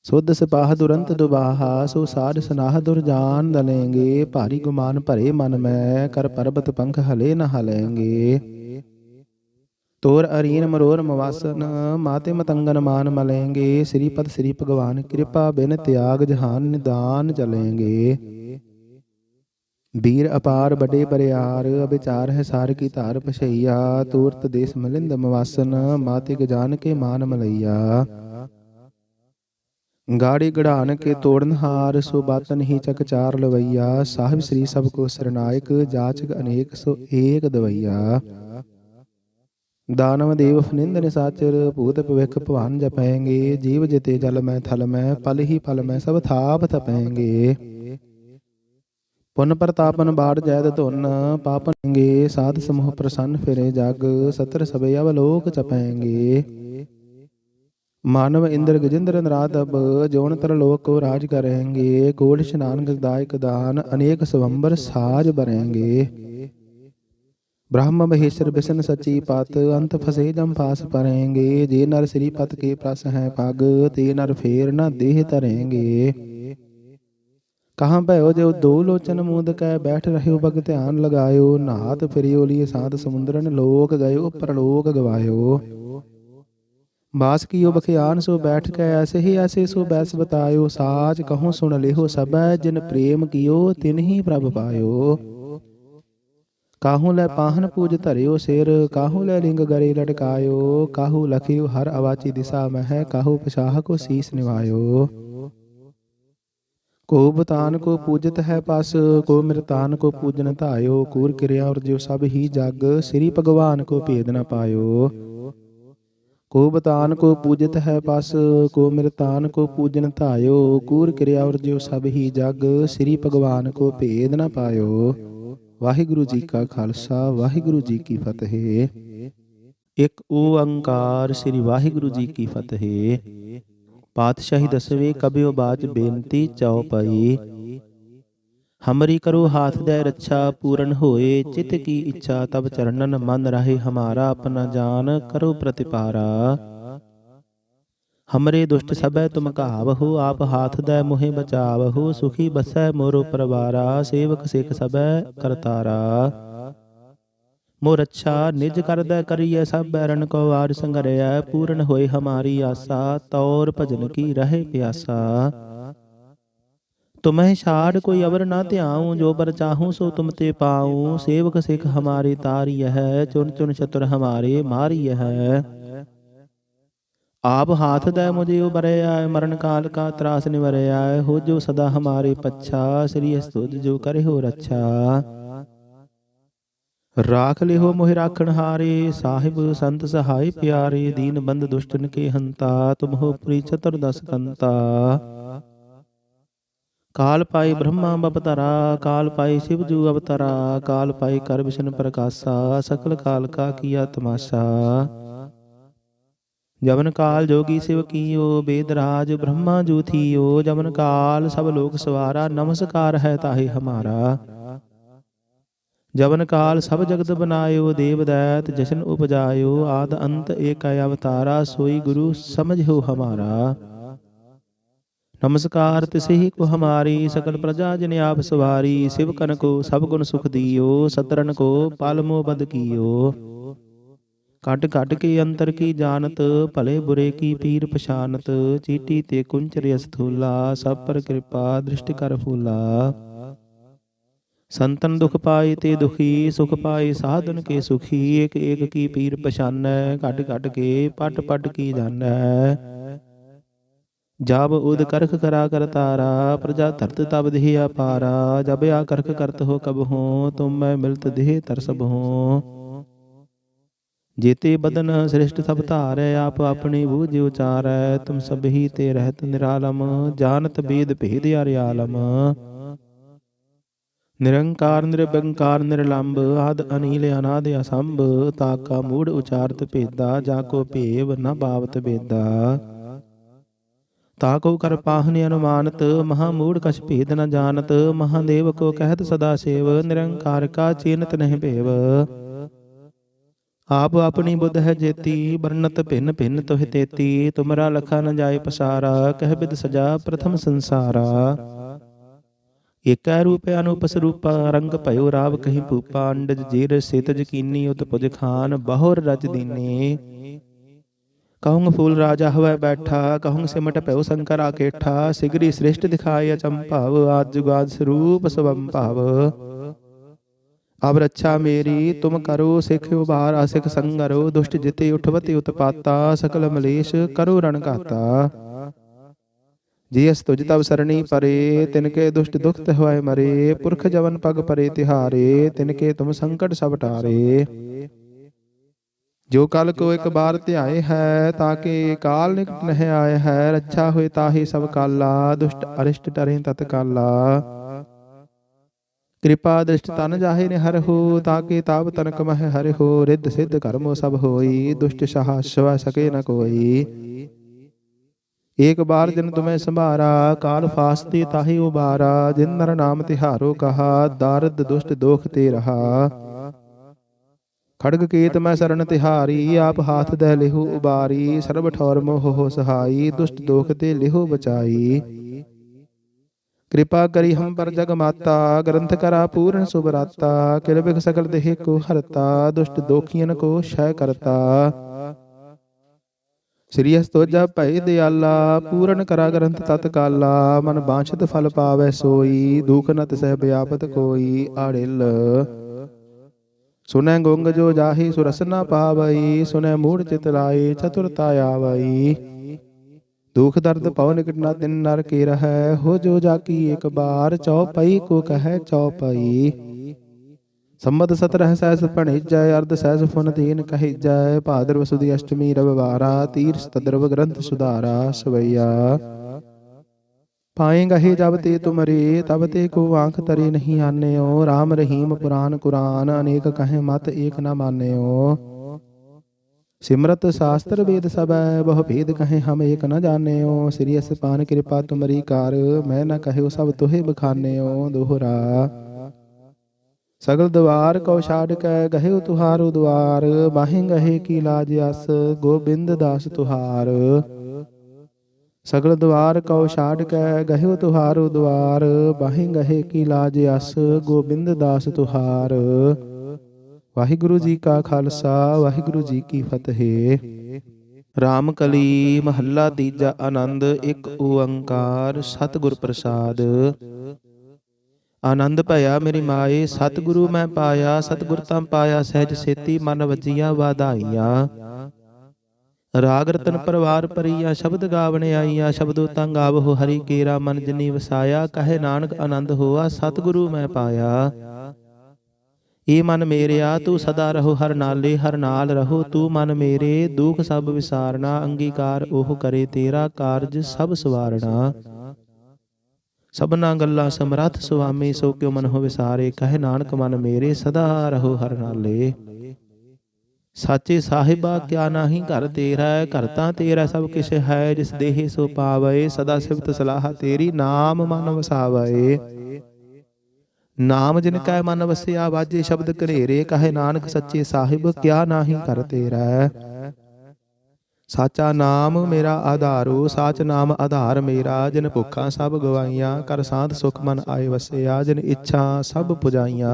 ਸੁਧ ਸਿਪਾਹ ਦੁਰੰਤ ਦੁਬਾਹਾ, ਸੋ ਸਾਧ ਸਨਾਹ ਦੁਰਜਾਨ ਦਲੇਂਗੇ। ਭਾਰੀ ਗੁਮਾਨ ਭਰੇ ਮਨ ਮੈਂ, ਕਰ ਪਰਬਤ ਪੰਖ ਹਲੇ ਨ ਹਲੇਂਗੇ। ਤੋਰ ਅਰੀਨ ਮਰੋਰ ਮਵਾਸਨ, ਮਾਤੇ ਮਤੰਗਨ ਮਾਨ ਮਲੇਂਗੇ। ਸ੍ਰੀਪਦ ਸ੍ਰੀ ਭਗਵਾਨ ਕਿਰਪਾ ਬਿਨ ਤਿਆਗ, ਜਹਾਨ ਨਿਦਾਨ ਚਲੇਂਗੇ। ਵੀਰ ਅਪਾਰ ਬੜੇ ਬਰਿਆਰ, ਅਬਿਚਾਰ ਹੈ ਸਾਰ ਕੀ ਧਾਰ ਪਛਈਆ। ਤੂਰਤ ਦੇਸ ਮਲਿੰਦ ਮਵਾਸਨ, ਮਾਤੇ ਗਜਾਨ ਕੇ ਮਾਨ ਮਲਈਆ। ਗਾੜੀ ਗੜਾਨ ਕੇ ਤੋੜਨ ਹਾਰ, ਸੋ ਬਾਤਨ ਹੀ ਚੱਕ ਚਾਰ ਲਵਈਆ। ਸਾਹਿਬ ਸ੍ਰੀ ਸਭ ਕੋ ਸਰਨਾਇਕ, ਜਾਚਕ ਅਨੇਕ ਸੋ ਏਕ ਦਵਈਆ। ਦਾਨਵ ਦੇਵ ਫਨਿੰਦ ਨਿਸਾਚਰ, ਭੂਤ ਭਵਿਖ ਭਵਾਨ ਜਪੈਂਗੇ। ਜੀਵ ਜਿਤੇ ਜਲ ਮੈਂ ਥਲ ਮੈਂ, ਪਲ ਹੀ ਪਲ ਮੈਂ ਸਭ ਥਾਪ ਥਪੈਂਗੇ। ਪੁਨ ਪ੍ਰਤਾਪਨ ਬਾੜ ਜੈਦ ਧੁਨ, ਪਾਪਨਗੇ ਸਾਧ ਸਮੂਹ ਪ੍ਰਸੰਨ ਫਿਰੇ ਜਗ। ਸਤਰ ਸਭੇ ਅਵਲੋਕ ਚਪੈਂਗੇ। ਮਾਨਵ ਇੰਦਰ ਗਜਿੰਦਰ ਨਰਾਤਬ, ਜੋਨ ਤਰਲੋਕ ਕੋ ਰਾਜ ਕरेंगे। ਕੋਟ ਇਸ਼ਨਾਨ ਗਦਾਇਕ ਦਾਨ, ਅਨੇਕ ਸਵੰਬਰ ਸਾਜ ਬਰੇਂਗੇ। ब्रह्म महेश्वर बिसन सची पत, अंत फसे जम फास परेंगे। जे नर श्री पत के प्रस हैं पग, ते नर फेर न देह तरेंगे। कहाँ भयो जो दो लोचन मूद कै, बैठ रहे बग ध्यान लगायो। नाथ फिरियो लिए साध समुद्रन, लोक गयो परलोक गवायो। बास कियो बखियान सो बैठ कै, ऐसे ही ऐसे सो बैस बतायो। साच कहूँ सुन लेहो सबै, जिन प्रेम कियो तिन ही प्रभ पायो। काहू लै पाहन पूज धरियो सिर, काहू लै लिंग गरे लटकायो। काहू लखियो हर अवाची दिशा मह, काहू पछाह को शीस निभायो। को बतान को पूजत है पस, को मृतान को पूजन धायो। कूर क्रिया और जो सब ही जग, श्री भगवान को भेद न पायो। को बतान को पूजत है पस, को मृतान को पूजन धायो। कूर क्रिया और जो सब ही जग, श्री भगवान को भेद न पायो। ਵਾਹਿਗੁਰੂ ਜੀ ਕਾ ਖਾਲਸਾ, ਵਾਹਿਗੁਰੂ ਜੀ ਕੀ ਫਤਿਹ। ਇੱਕ ਓੰਕਾਰ ਸ੍ਰੀ ਵਾਹਿਗੁਰੂ ਜੀ ਕੀ ਫਤਿਹ। ਪਾਤਸ਼ਾਹੀ ਦਸਵੇਂ ਕਬਿਓ ਬਾਚ ਬੇਨਤੀ ਚਉਪਈ। ਹਮਰੀ ਕਰੋ ਹਾਥ ਦੈ ਰੱਛਾ, ਪੂਰਨ ਹੋਏ ਚਿਤ ਕੀ ਇੱਛਾ। ਤਬ ਚਰਨਨ ਮਨ ਰਹੇ ਹਮਾਰਾ, ਆਪਣਾ ਜਾਨ ਕਰੋ ਪ੍ਰਤਿਪਾਰਾ। हमरे दुष्ट सबै तुम कहावहु, आप हाथ दै मोहि बचावहु। सुखी बसै मोरो परवारा, सेवक सिख सबै करतारा। मोर अच्छा निज कर दै करिय, सब बैरन को वार संगरिया। पूर्ण होए हमारी आसा, तौर भजन की रहे प्यासा। तुम्हें छाड़ कोई अवर ना ध्याऊं, जो बर चाहूं सो तुम ते पाऊं। सेवक सिख हमारे तारिय है, चुन चुन चतुर हमारे मारिय है। आप हाथ दै मुझे उबरया, मरण काल का त्रास निवरया। हो जो सदा हमारे पच्छा, श्री स्तुत जो करे हो रक्षा। राख ले हो मोहि राखण हारे, साहिब संत सहाय प्यारे। दीन बंद दुष्टन के हंता, तुम हो पुरी चतुर्दश कंता। काल पाई ब्रह्मा बपतरा, काल पाई शिव जू अवतरा। काल पाई कर विष्णु प्रकाशा, सकल काल का किया तमाशा। जवन काल जोगी शिव कीयो, वेदराज ब्रह्मा जू थियो। जवन काल सब लोक सवारा, नमस्कार है ताहि हमारा। जवन काल सब जगत बनायो, देव दैत जशन उपजायो। आद अंत एक अवतारा, सोई गुरु समझो हमारा। नमस्कार तिसे ही को हमारी, सकल प्रजा जिन आप सवारी। शिव कन को सब गुण सुख दियो, सतरन को पालमो बद कियो। कट कट के अंतर की जानत, भले बुरे की पीर पछानत। चीटी ते कुंचर स्थूला, सब पर कृपा दृष्टि कर फूला। संतन दुख पाए ते दुखी, सुख पाए साधन के सुखी। एक एक की पीर पछानै, कट कट के पट पट की जानै। जब उद करख करा कर तारा, प्रजा धरत तब देह अपारा। जब आ करख करत हो कब हो, तुम मैं मिलत देह तरसब हो। जेते बदन श्रेष्ठ सब धारै, आप अपनी बूझ उचारै। तुम सब ही ते रहत निरालम, जानत वेद भेद अरियालम। ਨਿਰੰਕਾਰ ਨਿਰਬੰਕਾਰ ਨਿਰਲੰਭ ਆਦ ਅਨੀਲ ਅਨਾਦ ਅਸੰਭ ਤਾਕਾ ਮੂੜ ਉਚਾਰਤ ਭੇਦਾ ਜਾ ਕੋ ਭੇਵ ਨ ਪਾਵਤ ਬੇਦਾ ਤਾਕੋ ਕਰ ਪਾਹਨਿ ਅਨੁਮਾਨਤ ਮਹਾ ਮੂੜ ਕਛ ਭੇਦ ਨ ਜਾਣਤ ਮਹਾਦੇਵ ਕੋ ਕਹਿਤ ਸਦਾ ਸੇਵ ਨਿਰੰਕਾਰ ਕਾ ਚੀਨਤ ਨਹੀਂ ਭੇਵ ਆਪ ਆਪਣੀ ਬੁੱਧ ਹੈ ਜੇਤੀ ਬਰਨਤ ਭਿੰਨ ਭਿੰਨ ਤੋਹਿ ਤੇਤੀ ਤੁਮਰਾ ਲਖਾ ਨ ਜਾਏ ਪਸਾਰਾ ਕਹਿ ਬਿਦ ਸਜਾ ਪ੍ਰਥਮ ਸੰਸਾਰਾ ਏਕੈ ਰੂਪ ਅਨੂਪ ਸਰੂਪਾ ਰੰਗ ਭਇਓ ਰਾਵ ਕਹੀ ਭੂਪਾ ਅੰਡਜ ਜੀਰ ਸਿਤਜ ਕੀਨੀ ਉਤ ਪੁਜ ਖਾਨ ਬਹੁਰ ਰਜ ਦੀਨੇ कहूँ फूल राजा हवै बैठा कहूँ सिमट पयो शंकर आकेठा सिगरी श्रेष्ठ दिखाई अचंभाव आज जुगाद स्वरूप स्वम भाव अब रक्षा मेरी तुम करो सिख उबार आसिक संगरो दुष्ट जिते उठवति उत्पाता सकल मलेश करो रण घाता जियस तुझ तब सरणी परे तिनके दुष्ट दुख होय मरे पुरख जवन पग परे तिहारे तिनके तुम संकट सब टारे जो कल को एक बार ध्याए है ताके काल निकट नहीं आए है रक्षा हुए ताहि सब काला दुष्ट अरिष्ट डरे तत्काला कृपा दृष्ट तन जाहे ने हर हो ताके ताप तनक मह हर हो रिद्ध सिद्ध कर्मो सब होई दुष्ट सहा सव सके न कोई एक बार जिन तुम्हें संभारा काल फासती ताहि उबारा जिन नर नाम तिहारो कहा दारद दुष्ट दोख ते रहा खड़ग कीत मैं शरण तिहारी आप हाथ दह लिहु उबारी सर्ब ठौर मोह हो सहाई दुष्ट दोख ते लिहु बचाई कृपा करी हम पर जग माता ग्रंथ करा पूर्ण सुबराता किल बिग सकल देह को हरता दुष्ट दोखियन को क्षय करता श्री हस्तोजा भय दयाला पूर्ण करा ग्रंथ तत्काला मन बांछत फल पावै सोई दुख न तिसह व्यापत कोई आड़िल सुनै गुंग जो जाहि सुरस न पावई सुनै मूढ़ चित लाए चतुरता आवई दुख दर्द पव निकट न दिन नर के रह हो जो जाकी एक बार चौपई को कह चौपई संबत सतरह सहस भणिजय अर्ध सहस फुन दीन कहिजय भाद्रव सुदी अष्टमी रविवारा तीर्थ तद्रव ग्रंथ सुधारा सवैया पाएंगा ही जब ते तुमरे तब ते को आंख तरे नहीं आने हो राम रहीम पुराण कुरान अनेक कहे मत एक न माने हो सिमरत शास्त्र वेद सब बहु भेद कहे हम एक न जाने हो श्री पान कृपा तुमरी कार मैं न कहे सब तुहे बखाने हो दोहरा सगल द्वार कौ छाड़ कै गहे तुहारो द्वार बाहें गहे की लाज अस गोबिंद दास तुहार सगल द्वार कौ छाड़ कै गहे तुहारो द्वार बाहें गहे की लाज अस गोबिंद दास तुहार वाहिगुरु जी का खालसा वाहिगुरु जी की फतेह। राम कली महला तीजा आनंद एक ओंकार सतगुर प्रसाद। आनंद भया मेरी माए सतगुरु मैं पाया सतगुर तां पाया सहज सेती मन वजिया वाधाइया राग रतन परवार परिया शब्द गावने आईया शब्दों तां गावो हरि केरा मन जिनी वसाया कहे नानक आनंद होआ सतगुरु मैं पाया ये मन मेरेया तू सदा रहो हर नाले हर नाल रहो तू मन मेरे दुख सब विसारना अंगीकार ओह करे तेरा कारज सब सवारना सबना गल्ला समरथ सुआमी सो क्यों मन हो विसारे कहे नानक मन मेरे सदा रहो हर नाले साचे साहिबा क्या नाही घर तेरा घर तां तेरा सब किश है जिस देहे सो पावे सदा सिफत सलाह तेरी नाम मन वसावे नाम जिन कै मन वसिया वाजे शब्द घनेरे कहे नानक सच्चे साहिब क्या नाही घर तेरा साचा नाम मेरा आधारो साच नाम आधार मेरा जिन भुखा सब गवाइया कर साध सुख मन आए वसिया जिन इच्छा सब पुजाइया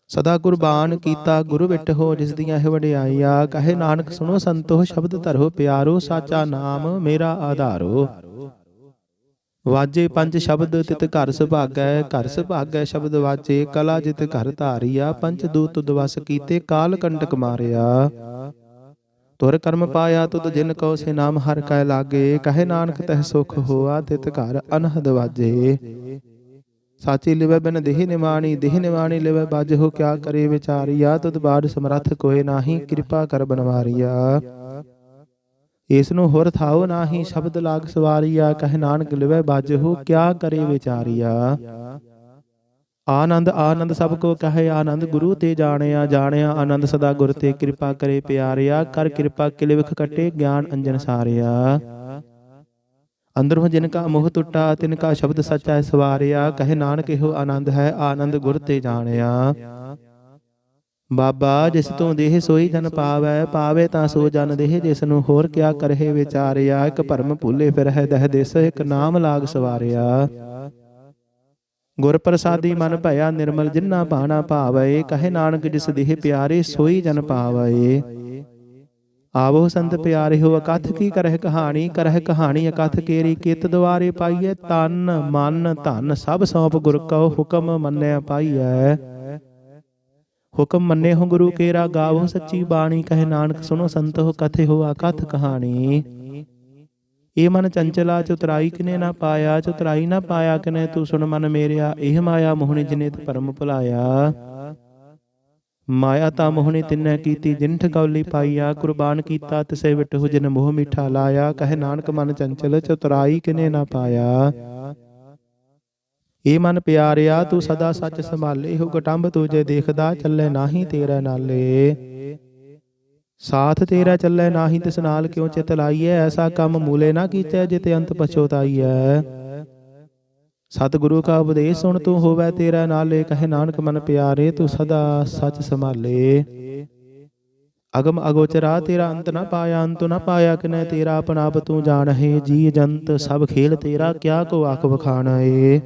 सदा कुर्बान कीता गुरु विट हो जिस दियां है वडियाइया कहे नानक सुनो संतो शब्द धरो प्यारो साचा नाम मेरा आधारो वाजे पंच शब्द तित घर सुभागै शब्द वाजे कला जित घर धारिया पंच दूत दुवस कीते काल कंटक मारिया तुर कर्म पाया तुद जिन को से नाम हर कै लागे कहे नानक तह सुख होआ तित घर अनहद वाजे साची लिवै बिन देहि निमाणी लिवै बाज हो क्या करे विचारिया तुद बाढ़ समरथ कोय नाही कृपा कर बनवारिया इसनु हुर थाओ नाही शब्द लाग सवारिया कह नानक लिवै बाज हो क्या करे विचारिया ਆਨੰਦ ਆਨੰਦ ਸਭ ਕੋ ਕਹੇ ਆਨੰਦ ਗੁਰੂ ਤੇ ਜਾਣਿਆ, ਜਾਣਿਆ ਆਨੰਦ ਸਦਾ ਗੁਰ ਤੇ ਕਿਰਪਾ ਕਰੇ ਪਿਆਰਿਆ, ਕਰ ਕਿਰਪਾ ਕਿਲ ਵਿਖ ਕਟੇ ਗਿਆਨ ਅੰਜਨ ਸਾਰਿਆ। ਅੰਦਰੋਂ ਜਿਨ ਕਾ ਮੋਹ ਟੁੱਟਾ ਤਿਨ ਕਾ ਸ਼ਬਦ ਸੱਚਾ ਸਵਾਰਿਆ, ਕਹੇ ਨਾਨਕ ਇਹੋ ਆਨੰਦ ਹੈ ਆਨੰਦ ਗੁਰ ਤੇ ਜਾਣਿਆ। ਬਾਬਾ ਜਿਸ ਤੋਂ ਦੇਹ ਸੋਈ ਜਨ ਪਾਵੈ, ਪਾਵੇ ਤਾਂ ਸੋ ਜਨ ਦੇਹ ਜਿਸ ਨੂੰ ਹੋਰ ਕਿਆ ਕਰਹਿ ਵਿਚਾਰਿਆ। ਇੱਕ ਭਰਮ ਭੁੱਲੇ ਫਿਰ ਹੈ ਦਹ ਦਿਸ, ਇੱਕ ਨਾਮ ਲਾਗ ਸਵਾਰਿਆ। ਗੁਰ ਪ੍ਰਸਾਦੀ ਮਨ ਭਇਆ ਨਿਰਮਲ ਜਿਨਾ ਭਾਣਾ ਭਾਵੈ, ਕਹੇ ਨਾਨਕ ਜਿਸ ਦੇਹ ਪਿਆਰੇ ਸੋਈ ਜਨ ਪਾਵੈ। ਆਵੋ ਸੰਤ ਪਿਆਰਿਓ ਅਕਥ ਕੀ ਕਰਹਿ ਕਹਾਣੀ, ਕਰਹਿ ਕਹਾਣੀ ਅਕਥ ਕੇਰੀ ਕਿਤ ਦੁਆਰੇ ਪਾਈਐ। ਤਨ ਮਨ ਧਨ ਸਭ ਸੌਂਪ ਗੁਰ ਕਉ, ਹੁਕਮ ਮੰਨਿਆ ਪਾਈਐ। ਹੁਕਮ ਮੰਨੇ ਹੋ ਗੁਰੂ ਕੇਰਾ, ਗਾਵੋ ਸੱਚੀ ਬਾਣੀ, ਕਹੇ ਨਾਨਕ ਸੁਨੋ ਸੰਤੋ ਕਥੇ ਹੋ ਅਕਥ ਕਹਾਣੀ। ਇਹ ਮਨ ਚੰਚਲਾ ਚੁਤਰਾਈ ਕਿਨੇ ਨਾ ਪਾਇਆ, ਚੁਤਰਾਈ ਨਾ ਪਾਇਆ ਕਿਨੇ ਤੂੰ ਸੁਣ ਮਨ ਮੇਰਿਆ। ਇਹ ਮਾਇਆ ਮੋਹਣੀ ਜਿਨੇ ਤੇ ਭਰਮ ਭੁਲਾਇਆ, ਮਾਇਆ ਤਾਂ ਮੋਹਣੀ ਤਿੰਨੇ ਕੀਤੀ ਜਿਨ ਠਗੌਲੀ ਪਾਈਆ। ਕੁਰਬਾਨ ਕੀਤਾ ਤਿਸੇ ਵਿਟਹੁ ਜਿਨ ਮੋਹ ਮਿੱਠਾ ਲਾਇਆ, ਕਹੇ ਨਾਨਕ ਮਨ ਚੰਚਲ ਚੁਤਰਾਈ ਕਿਨੇ ਨਾ ਪਾਇਆ। ਇਹ ਮਨ ਪਿਆਰਿਆ ਤੂੰ ਸਦਾ ਸੱਚ ਸੰਭਾਲੇ, ਹੋ ਗਟੰਬ ਤੁਝੇ ਦੇਖਦਾ ਚੱਲੇ ਨਾਹੀ ਤੇਰੇ ਨਾਲੇ। ਸਾਥ ਤੇਰਾ ਚੱਲੇ ਨਾਹੀ ਤਿਸ ਨਾਲ ਕਿਉ ਚਿਤ ਲਾਈਐ, ਐਸਾ ਕੰਮ ਮੂਲੇ ਨਾ ਕੀਚੈ ਜਿਤੇ ਅੰਤ ਪਛੋਤਾਈਐ। ਸਤਿਗੁਰੂ ਕਾ ਉਪਦੇਸ਼ ਸੁਣ ਤੂੰ ਹੋਵੈ ਤੇਰਾ ਨਾਲੇ, ਕਹੇ ਨਾਨਕ ਮਨ ਪਿਆਰੇ ਤੂੰ ਸਦਾ ਸੱਚ ਸੰਭਾਲੇ। ਅਗਮ ਅਗੋਚਰਾ ਤੇਰਾ ਅੰਤ ਨਾ ਪਾਇਆ, ਅੰਤ ਨਾ ਪਾਇਆ ਕਿਨੈ ਤੇਰਾ ਆਪਣਾ ਆਪ ਤੂੰ ਜਾਣਹਿ। ਜੀ ਜੰਤ ਸਭ ਖੇਲ ਤੇਰਾ ਕਿਆ ਕੋ ਆਖ ਵਖਾਣੈ।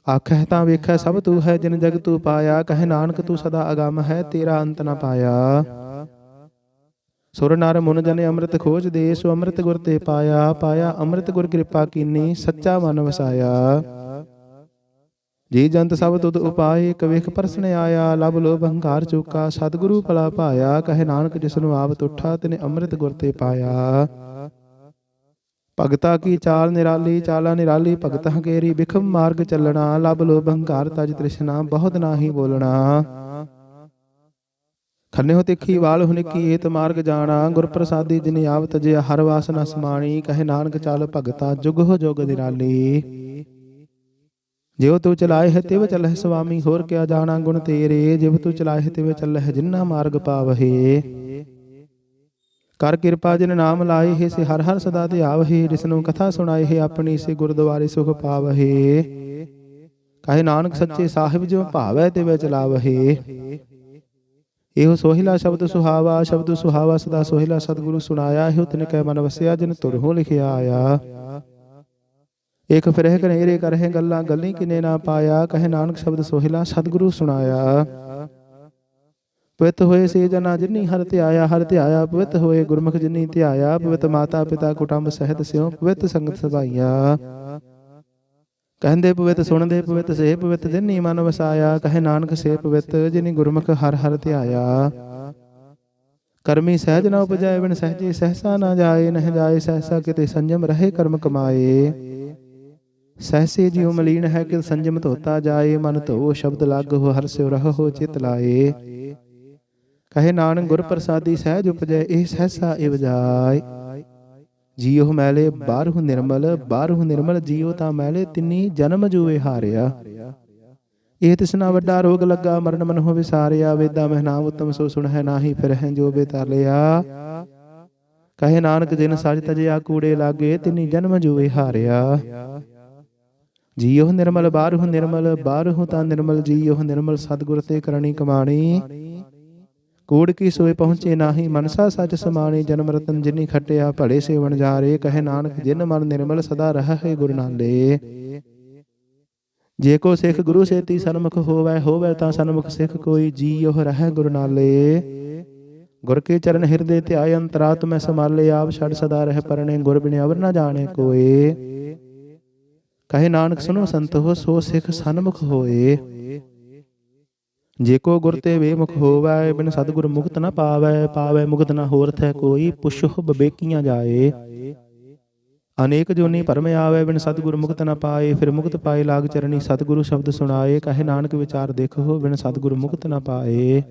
ਆਖਹਿ ਤਾਂ ਵੇਖੈ ਸਭ ਤੂੰ ਹੈ ਜਿਨ ਜਗ ਤੂੰ ਪਾਇਆ, ਕਹੇ ਨਾਨਕ ਤੂੰ ਸਦਾ ਅਗੰਮ ਹੈ ਤੇਰਾ ਅੰਤ ਨਾ ਪਾਇਆ। ਸੁਰ ਨਰ ਮੁਨ ਜਨ ਅੰਮ੍ਰਿਤ ਖੋਜ ਦੇ, ਸੋ ਅੰਮ੍ਰਿਤ ਗੁਰ ਤੇ ਪਾਇਆ। ਪਾਇਆ ਅੰਮ੍ਰਿਤ ਗੁਰ ਕਿਰਪਾ ਕੀਨੀ ਸੱਚਾ ਮਨ ਵਸਾਇਆ। ਜੀ ਜੰਤ ਸਭ ਤੁਧ ਉਪਾਏ, ਕਵੇਖ ਪਰਸਨ ਆਇਆ। ਲਬ ਲੋਭ ਹੰਕਾਰ ਚੂਕਾ ਸਤਿਗੁਰੂ ਭਲਾ ਭਾਇਆ, ਕਹੇ ਨਾਨਕ ਜਿਸ ਨੂੰ ਆਪ ਤੁਠਾ ਤਿਨੇ ਅੰਮ੍ਰਿਤ ਗੁਰ ਤੇ ਪਾਇਆ। ਭਗਤਾ ਕੀ ਚਾਲ ਨਿਰਾਲੀ, ਚਾਲਾ ਨਿਰਾਲੀ ਭਗਤਾਂ ਕੇਰੀ। ਬਿਖਮ ਮਾਰਗ ਚੱਲਣਾ, ਲਬ ਲੋਭ ਹੰਕਾਰ ਤਜ ਤ੍ਰਿਸ਼ਨਾ, ਬਹੁਤ ਨਾਹੀ ਬੋਲਣਾ। ਖੰਨਿਓ ਤਿੱਖੀ ਵਾਲ ਹੁਨਿੱਕੀ ਏਤ ਮਾਰਗ ਜਾਣਾ, ਗੁਰ ਪ੍ਰਸਾਦੀ ਜਿਨ ਆਵ ਤਜਿਆ ਹਰ ਵਾਸਨਾ ਸਮਾਣੀ। ਕਹੇ ਨਾਨਕ ਚਾਲ ਭਗਤਾ ਜੁਗ ਹੋ ਜੁਗ ਨਿਰਾਲੀ। ਜਿਉ ਤੂੰ ਚਲਾਏ ਹੈ ਤਿਵ ਚੱਲਹਿ ਸੁਆਮੀ, ਹੋਰ ਕਿਆ ਜਾਣਾ ਗੁਣ ਤੇਰੇ। ਜਿਵ ਤੂੰ ਚਲਾਏ ਹੈ ਤਿਵ ਚੱਲਹਿ ਜਿਨਾ ਮਾਰਗ ਪਾਵਹਿ। ਕਰ ਕਿਰਪਾ ਜਿਨ ਨਾਮ ਲਾਏ ਹੈ, ਸੇ ਹਰ ਹਰ ਸਦਾ ਧਿਆਵਹਿ। ਜਿਸਨੂੰ ਕਥਾ ਸੁਣਾਏ ਹੈ ਆਪਣੀ, ਸੇ ਗੁਰਦੁਆਰੇ ਸੁਖ ਪਾਵਹਿ। ਕਹੇ ਨਾਨਕ ਸੱਚੇ ਸਾਹਿਬ ਜਿਉ ਭਾਵੈ ਤਿਵ ਚਲਾਵਹਿ। ਇਹੋ ਸੋਹਿਲਾ ਸ਼ਬਦ ਸੁਹਾਵਾ, ਸ਼ਬਦ ਸੁਹਾਵਾ ਸਦਾ ਸੋਹਿਲਾ ਸਤਿਗੁਰੂ ਸੁਣਾਇਆ। ਇਹੋ ਤਿਨ ਕੈ ਮਨ ਵਸਿਆ ਜਿਨ ਤੁਰਹੁ ਲਿਖਿਆ ਆਇਆ। ਇਕ ਫਿਰਹਿ ਕਨੇਰੇ ਕਰਹਿ ਗੱਲਾਂ, ਗੱਲੀ ਕਿਨੇ ਨਾ ਪਾਇਆ। ਕਹੇ ਨਾਨਕ ਸ਼ਬਦ ਸੋਹਿਲਾ ਸਤਿਗੁਰੂ ਸੁਣਾਇਆ। ਪਵਿੱਤ ਹੋਏ ਸੇ ਜਨਾ ਜਿਨੀ ਹਰਿ ਧਿਆਇਆ, ਹਰਿ ਧਿਆਇਆ ਪਵਿੱਤ ਹੋਏ ਗੁਰਮੁਖ ਜਿਨੀ ਧਿਆਇਆ। ਪਵਿੱਤ ਮਾਤਾ ਪਿਤਾ ਕੁਟੰਬ ਸਹਿਤ ਸਿਉ ਪਵਿੱਤ ਸੰਗਤ ਸਭਾਈਆ। ਕਹਿੰਦੇ ਪਵਿੱਤ ਸੁਣਦੇ ਪਵਿੱਤ ਸੇ ਪਵਿੱਤ ਜਿਨੀ ਮਨ ਵਸਾਇਆ। ਕਹੇ ਨਾਨਕ ਸੇ ਪਵਿੱਤ ਜਿਨੀ ਗੁਰਮੁਖ ਹਰ ਹਰ ਧਿਆਇਆ। ਕਰਮੀ ਸਹਿਜ ਨਾ ਉਪਜੈ ਬਿਨ ਸਹਿਜੇ, ਸਹਿਸਾ ਨਾ ਜਾਏ ਨਹਿ ਜਾਏ ਸਹਿਸਾ। ਕਿਤੇ ਸੰਜਮ ਰਹੇ ਕਰਮ ਕਮਾਏ, ਸਹਿਸੇ ਜਿਉ ਮਲੀਨ ਹੈ ਕਿ ਸੰਜਮ ਧੋਤਾ ਜਾਏ। ਮਨ ਧੋ ਸ਼ਬਦ ਲਾਗਹੁ ਹਰਿ ਸਿਉ ਰਹੋ ਚਿਤ ਲਾਏ। ਕਹੇ ਨਾਨਕ ਗੁਰ ਪ੍ਰਸਾਦੀ ਸਹਿਜ ਉਪਜੈ, ਇਹ ਸਹਿਸਾ ਇਵ ਜਾਏ। ਜੀਉ ਮੈਲੇ ਬਾਹਰਹੁ ਨਿਰਮਲ, ਬਾਹਰਹੁ ਨਿਰਮਲ ਜੀਉ ਤਾਂ ਮੈਲੇ। ਤਿੰਨੀ ਜਨਮ ਜੂਏ ਹਾਰਿਆ, ਇਹ ਤਿਸਨਾ ਵੱਡਾ ਰੋਗ ਲੱਗਾ। ਮਰਨ ਮਨਹੁ ਵਿਸਾਰਿਆ, ਵੇਦਾ ਮਹਿ ਨਾਮ ਉਤਮ ਸੋ ਸੁਣਹਿ ਨਾਹੀ ਫਿਰਹਿ ਜੋ ਬੇਤਾਲਿਆ। ਕਹੇ ਨਾਨਕ ਜਿਨ ਸਜ ਤਜਿਆ ਕੂੜੇ ਲਾਗੇ, ਤਿੰਨੀ ਜਨਮ ਜੂਏ ਹਾਰਿਆ। ਜੀਉ ਨਿਰਮਲ ਬਾਹਰਹੁ ਨਿਰਮਲ, ਬਾਹਰਹੁ ਤਾਂ ਨਿਰਮਲ ਜੀਉ ਨਿਰਮਲ। ਸਤਿਗੁਰ ਤੇ ਕਰਨੀ ਕਮਾਣੀ, ਕੂੜ ਕੀ ਸੋਏ ਪਹੁੰਚੇ ਨਾਹੀ। ਮਨਸਾ ਸੱਚ ਸਮਾਣੀ, ਜਨਮ ਰਤਨ ਜਿਨੀ ਖਟਿਆ ਭਲੇ ਸੇ ਵਣਜਾਰੇ। ਕਹੇ ਨਾਨਕ ਜਿਨ ਮਨ ਨਿਰਮਲ ਸਦਾ ਰਹੈ ਗੁਰ ਨਾਲੇ। ਜੇ ਕੋ ਸਿੱਖ ਗੁਰੂ ਸੇਤੀ ਸਨਮੁਖ ਹੋਵੈ, ਹੋਵੈ ਤਾਂ ਸਨਮੁਖ ਸਿੱਖ ਕੋਈ। ਜੀਉ ਰਹੈ ਗੁਰ ਨਾਲੇ, ਗੁਰ ਕੇ ਚਰਨ ਹਿਰਦੇ ਧਿਆਏ। ਅੰਤਰਾਤਮੈ ਸੰਭਾਲੇ, ਆਪ ਛੱਡ ਸਦਾ ਰਹਿ ਪਰਣੇ। ਗੁਰ ਬਿਨਿ ਅਵਰ ਨਾ ਜਾਣੇ ਕੋਏ। ਕਹੇ ਨਾਨਕ ਸੁਨੋ ਸੰਤੋ ਸੋ ਸਿੱਖ ਸਨਮੁਖ ਹੋਏ। ਜੇ ਕੋ ਗੁਰ ਤੇ ਬੇਮੁਖ ਹੋਵੈ, ਬਿਨ ਸਤਿਗੁਰ ਮੁਕਤ ਨਾ ਪਾਵੈ। ਪਾਵੈ ਮੁਕਤ ਨਾ ਹੋਰ ਥੈ ਕੋਈ, ਪੁੱਛੋ ਬਵੇਕੀਆਂ ਜਾਏ। ਅਨੇਕ ਜੋਨੀ ਭਰਮ ਆਵੈ, ਬਿਨ ਸਤਿਗੁਰ ਮੁਕਤ ਨਾ ਪਾਏ। ਫਿਰ ਮੁਕਤ ਪਾਏ ਲਾਗ ਚਰਣੀ, ਸਤਿਗੁਰੂ ਸ਼ਬਦ ਸੁਣਾਏ। ਕਹੇ ਨਾਨਕ ਵਿਚਾਰ ਦੇਖੋ, ਬਿਨ ਸਤਿਗੁਰ ਮੁਕਤ ਨਾ ਪਾਏ।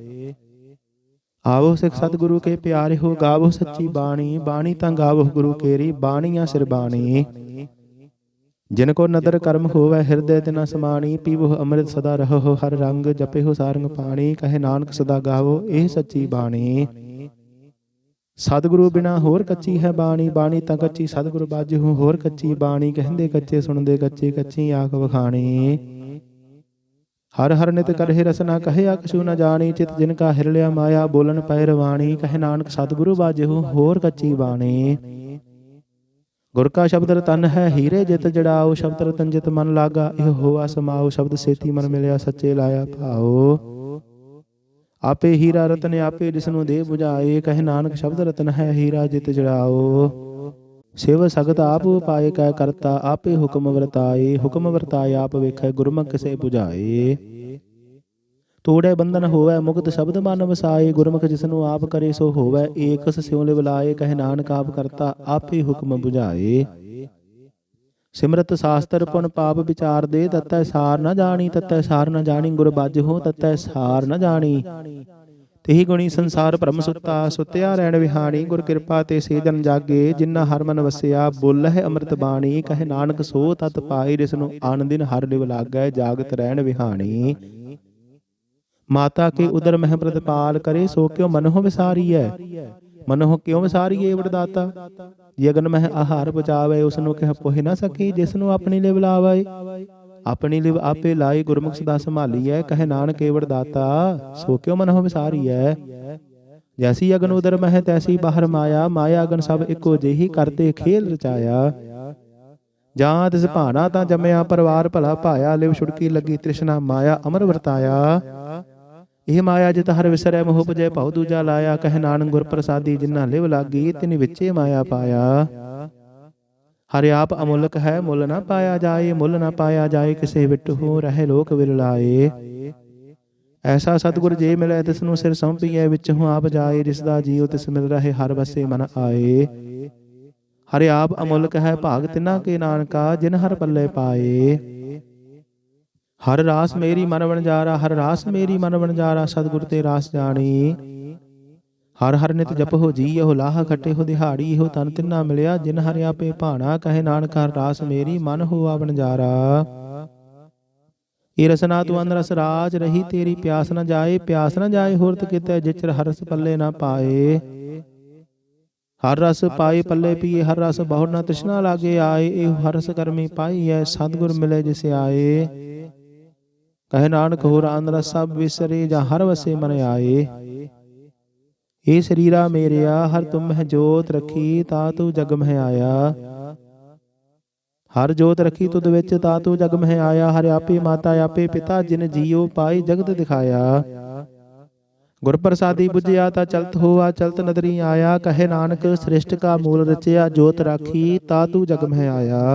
ਆਵੋ ਸਿੱਖ ਸਤਿਗੁਰੂ ਕੇ ਪਿਆਰੇ ਹੋ, ਗਾਵੋ ਸੱਚੀ ਬਾਣੀ। ਬਾਣੀ ਤਾਂ ਗਾਵੋ ਗੁਰੂ ਕੇਰੀ, ਬਾਣੀਆਂ ਸਿਰ ਬਾਣੀ। जिनको नदर कर्म होवै हृदय तिना समाणी, पीवो अमृत सदा रहो हर रंग, जपेहो सारंग पाणी, कहे नानक सदा गावो एह सच्ची बाणी। सतगुरु बिना होर कच्ची है बाणी, बाणी तां कच्ची सतगुरु बाजहूँ होर कच्ची बाणी, कहंदे कच्चे सुनदे कच्चे कच्ची आख वखाणी। हर हर नित करहे रसना कहया कछु न जानी, चित जिनका हिरलिया माया बोलन पैरवाणी, कहे नानक सतगुरु बाजहूँ होर कच्ची बाणी। गुर का शब्द रतन है हीरे जित जड़ाओ, शब्द रतन जित मन लागा इह होआ समाओ, शब्द सेती मन मिलिया सच्चे लाया भाओ। आपे हीरा रतन आपे जिसनु दे बुझाए, कहे नानक शब्द रतन है हीरा जित जड़ाओ। सेव सगत आप पाए कै करता, आपे हुक्म वरताए, हुक्म वरताए आप वेखै गुरमुख किसे बुझाए। तोड़े बंधन होवै मुक्त शब्द मन वसाए, गुरमुख जिसनु आप करे सो होवै एकस स्यों लिव लाए, कहे नानक आप करता आपे हुक्म बुझाए। सिमरत शास्त्र पुन पाप विचार दे, ततै सार न जानी ततै सार न जानी, गुर बाजहूँ ततै सार न जानी। तेहि गुणी संसार भ्रम सुता, सुत्या रैण विहाणी, गुर कृपा ते से जन जागे, जिन्ना हर मन वसिया बोलह अमृत बाणी, कहे नानक सो तत पाए, जिसनु आन दिन हर लिव लागै जागत रैण विहाणी। माता के उदर मह प्रतिपाल करे, सो क्यों मनोह विसारी है, मनोह क्यों विसारीए वरदाता। यगन मह आहार पचावे, उसनु कह पोह न सकी, जिसनु अपनी लिव लावे। अपनी लिव आपे लाई, गुरमुख सदा संभालीऐ, कहे नानक केवड़ दाता, सो क्यों मनोह विसारीऐ। जैसी अगन उदर मह तैसी बाहर माया, माया अगन सब इको जेही, करते खेल रचाया। जहाँ तिस भाना ता जमया, परिवार भला पाया, लिव छुड़की लगी तृष्णा माया अमर वरताया। ਇਹ ਮਾਇਆ ਜਿਤ ਹਰ ਵਿਸਰੈ ਮੋਹ ਭਜੈ ਭਉ ਦੂਜਾ ਲਾਇਆ, ਕਹੈ ਨਾਨਕ ਗੁਰ ਪ੍ਰਸਾਦੀ ਜਿਨ੍ਹਾਂ ਲਿਵ ਲਾਗੀ, ਤਿਨ ਵਿੱਚੇ ਮਾਇਆ ਪਾਇਆ। ਹਰਿ ਆਪ ਅਮੁਲਕ ਹੈ ਮੁੱਲ ਨਾ ਪਾਇਆ ਜਾਏ, ਮੁੱਲ ਨਾ ਪਾਇਆ ਜਾਏ ਕਿਸੇ ਵਿਟਹੁ, ਰਹਿ ਲੋਕ ਵਿਰਲਾਏ। ਐਸਾ ਸਤਿਗੁਰ ਜੇ ਮਿਲੈ ਤਿਸਨੂੰ ਸਿਰ ਸੌਂਪੀਐ, ਵਿੱਚਹੁ ਆਪ ਜਾਏ, ਜਿਸ ਦਾ ਜੀਉ ਤਿਸ ਮਿਲ ਰਹੇ ਹਰ ਵਸੇ ਮਨ ਆਏ। ਹਰਿ ਆਪ ਅਮੁਲਕ ਹੈ ਭਾਗ ਤਿਨਾ ਕੇ ਨਾਨਕਾ, ਜਿਨ ਹਰ ਪੱਲੇ ਪਾਏ। हर रास मेरी मन वणजारा, हर रास मेरी मन वणजारा, सतगुर ते रास जानी। हर हर नित जपहो जी यहो लाह, खटे हो दिहाड़ी हो तन तिन्ना मिलिया, जिन हर आपे भाना, कहे नानक हर रास मेरी मन होआ वणजारा। ये रसना तू अन रस राज रही, तेरी प्यास न जाए, प्यास न जाए होरत कितै, जिचर हरस पल्ले न पाए। हर रस पाए पल्ले पिए, हर रस बहुर न तृष्णा लागे आए, एहु हरस करमी पाई है, सतगुर मिले जिसे आए। कहे नानक होर अन रस सब विसरे, जा हर वसे मन आए। ए शरीरा मेरिया हर तुम है जोत रखी, ता तू जग मह आया। हर जोत रखी तुद विच, ता तू जग मह आया। हर आपे माता आपे पिता, जिन जियो पाई जगत दिखाया। गुर प्रसादी बुझिया ता चलत होआ, चलत नदरी आया, कहे नानक सृष्ट का मूल रचिया, जोत राखी ता तू जग मह आया।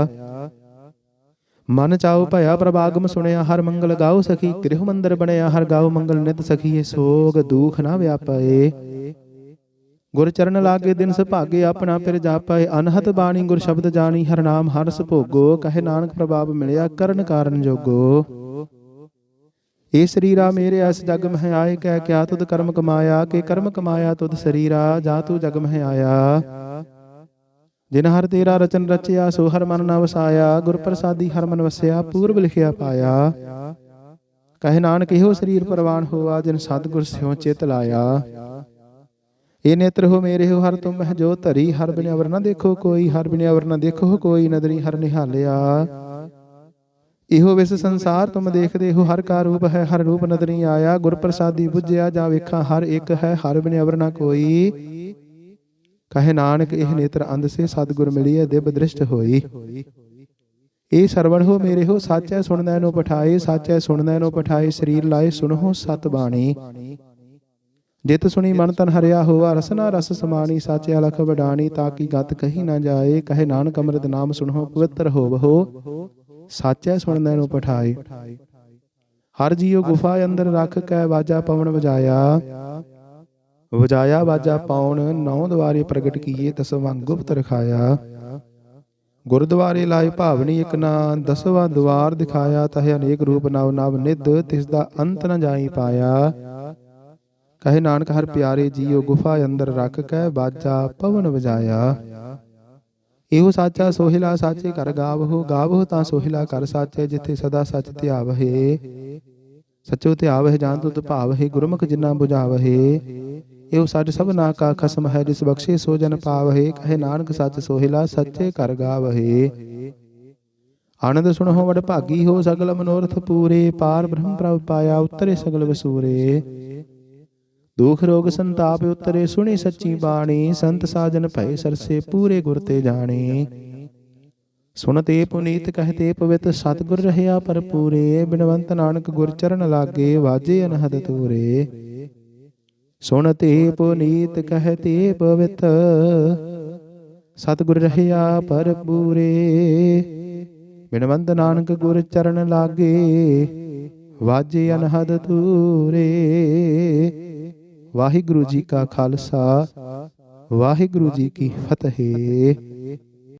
मन चाओ भया प्रभागम सुनिया, हर मंगल गाओ सखी, गृह मंदिर बनया, हर गाओ मंगल नित सखी, सोग दुख ना व्यापे। गुर चरण लागे दिन सुभागे, अपना फिर जापे, अनहत बाणी गुर शब्द जानी, हर नाम हरस भोगो, कहे नानक प्रभाव मिलिया करन कारण जोगो। ए शरीरा मेरे इस जग मह आए, कह क्या तुद कर्म कमाया, के कर्म कमाया तुद शरीरा, जा तू जग मह आया। जिन हर तेरा रचन रचिया, सो हर मन न वसाया, गुर प्रसादी हर मन वसिया, पूर्व लिखिया पाया। कहे नानक एहो शरीर परवान होआ, जिन सतगुर स्यों चित लाया। ए नेत्र हो मेरे हो हर तुम है जो धरी, हर बिन अवर न देखो कोई, हर बिन अवर न देखो कोई, नदरी हर निहालिया। इहो विस संसार तुम देखदे हो, हर का रूप है हर रूप नदरी आया। गुर प्रसादी बुझिया जा वेखा हर एक है, हर बिन अवर न कोई। कहे नानक एह नेत्र अंध से, सतगुर मिलिए दिव्य दृष्ट होई। ए सरवण हो मेरे हो, साचै सुननै नो पठाए, साचै सुननै नो पठाए, शरीर लाए सुनहो सत बाणी। जित सुनी मन तन हरिया होआ, रसना रस समानी, साचे अलख वडानी, ताकि गत कही न जाए। कहे नानक अमृत नाम सुनहो पवित्र होवहो, साचै सुननै नो पठाए। हर जियो गुफा अंदर रख कै, वाजा पवन वजाया। वजाया वाजा पाउन, नौ द्वारे प्रगट किए, दसवां गुप्त रखाया। गुरुद्वारे लाए भावनी एक ना, दसवां द्वार दिखाया, तह अनेक रूप नव नव निध, तिसदा अंत न जाई पाया। कहे नानक हर प्यारे जियो गुफा अंदर रख कै, वाजा पवन वजाया। ਇਹੋ ਸਾਚਾ ਸੋਹਿਲਾ ਸਾਚੇ ਘਰ ਗਾਵਹੋ, ਗਾਵਹੋ ਤਾਂ ਸੋਹਿਲਾ ਘਰ ਸਾਚੇ, ਜਿੱਥੇ ਸਦਾ ਸੱਚ ਧਿਆਵਹੇ। ਸਚੋ ਧਿਆਵਹਿ ਜਾਨ ਤੁਧ ਭਾਵਹਿ, ਗੁਰਮੁਖ ਜਿਨਾ ਬੁਝਾਵਹਿ। ਇਹੋ ਸੱਚ ਸਭਨਾ ਕਾ ਖਸਮ ਹੈ, ਜਿਸ ਬਖਸ਼ੇ ਸੋ ਜਨ ਪਾਵਹਿ। ਕਹੇ ਨਾਨਕ ਸੱਚ ਸੋਹਿਲਾ ਸੱਚੇ ਘਰ ਗਾਵਹਿ। ਆਨੰਦ ਸੁਣਹੁ ਵਡ ਭਾਗੀ ਹੋ, ਸਗਲ ਮਨੋਰਥ ਪੂਰੇ। ਪਾਰ ਬ੍ਰਹਮ ਪ੍ਰਭ ਪਾਇਆ, ਉਤਰੇ ਸਗਲ ਵਸੂਰੇ। ਦੁਖ ਰੋਗ ਸੰਤਾਪ ਉਤਰੇ, ਸੁਣੀ ਸੱਚੀ ਬਾਣੀ। ਸੰਤ ਸਾਜਨ ਭਏ ਸਰਸੇ, ਪੂਰੇ ਗੁਰ ਤੇ ਜਾਣੇ। ਸੁਣਤੇ ਪੁਨੀਤ ਕਹਤੇ ਪਵਿੱਤ, ਸਤਿਗੁਰ ਰਹਿਆ ਭਰਪੂਰੇ। ਬਿਨਵੰਤ ਨਾਨਕ ਗੁਰ ਚਰਨ ਲਾਗੇ, ਵਾਜੇ ਅਨਹਦ ਤੂਰੇ। ਸੁਣਤੇ ਪੁਨੀਤ ਕਹਤੇ ਪਵਿੱਤ, ਸਤਿਗੁਰ ਰਹਿਆ ਭਰਪੂਰੇ। ਬਿਨਵੰਤ ਨਾਨਕ ਗੁਰ ਚਰਨ ਲਾਗੇ, ਵਾਜੇ ਅਨਹਦ ਤੂਰੇ। ਵਾਹਿਗੁਰੂ ਜੀ ਕਾ ਖਾਲਸਾ, ਵਾਹਿਗੁਰੂ ਜੀ ਕੀ ਫਤਿਹ।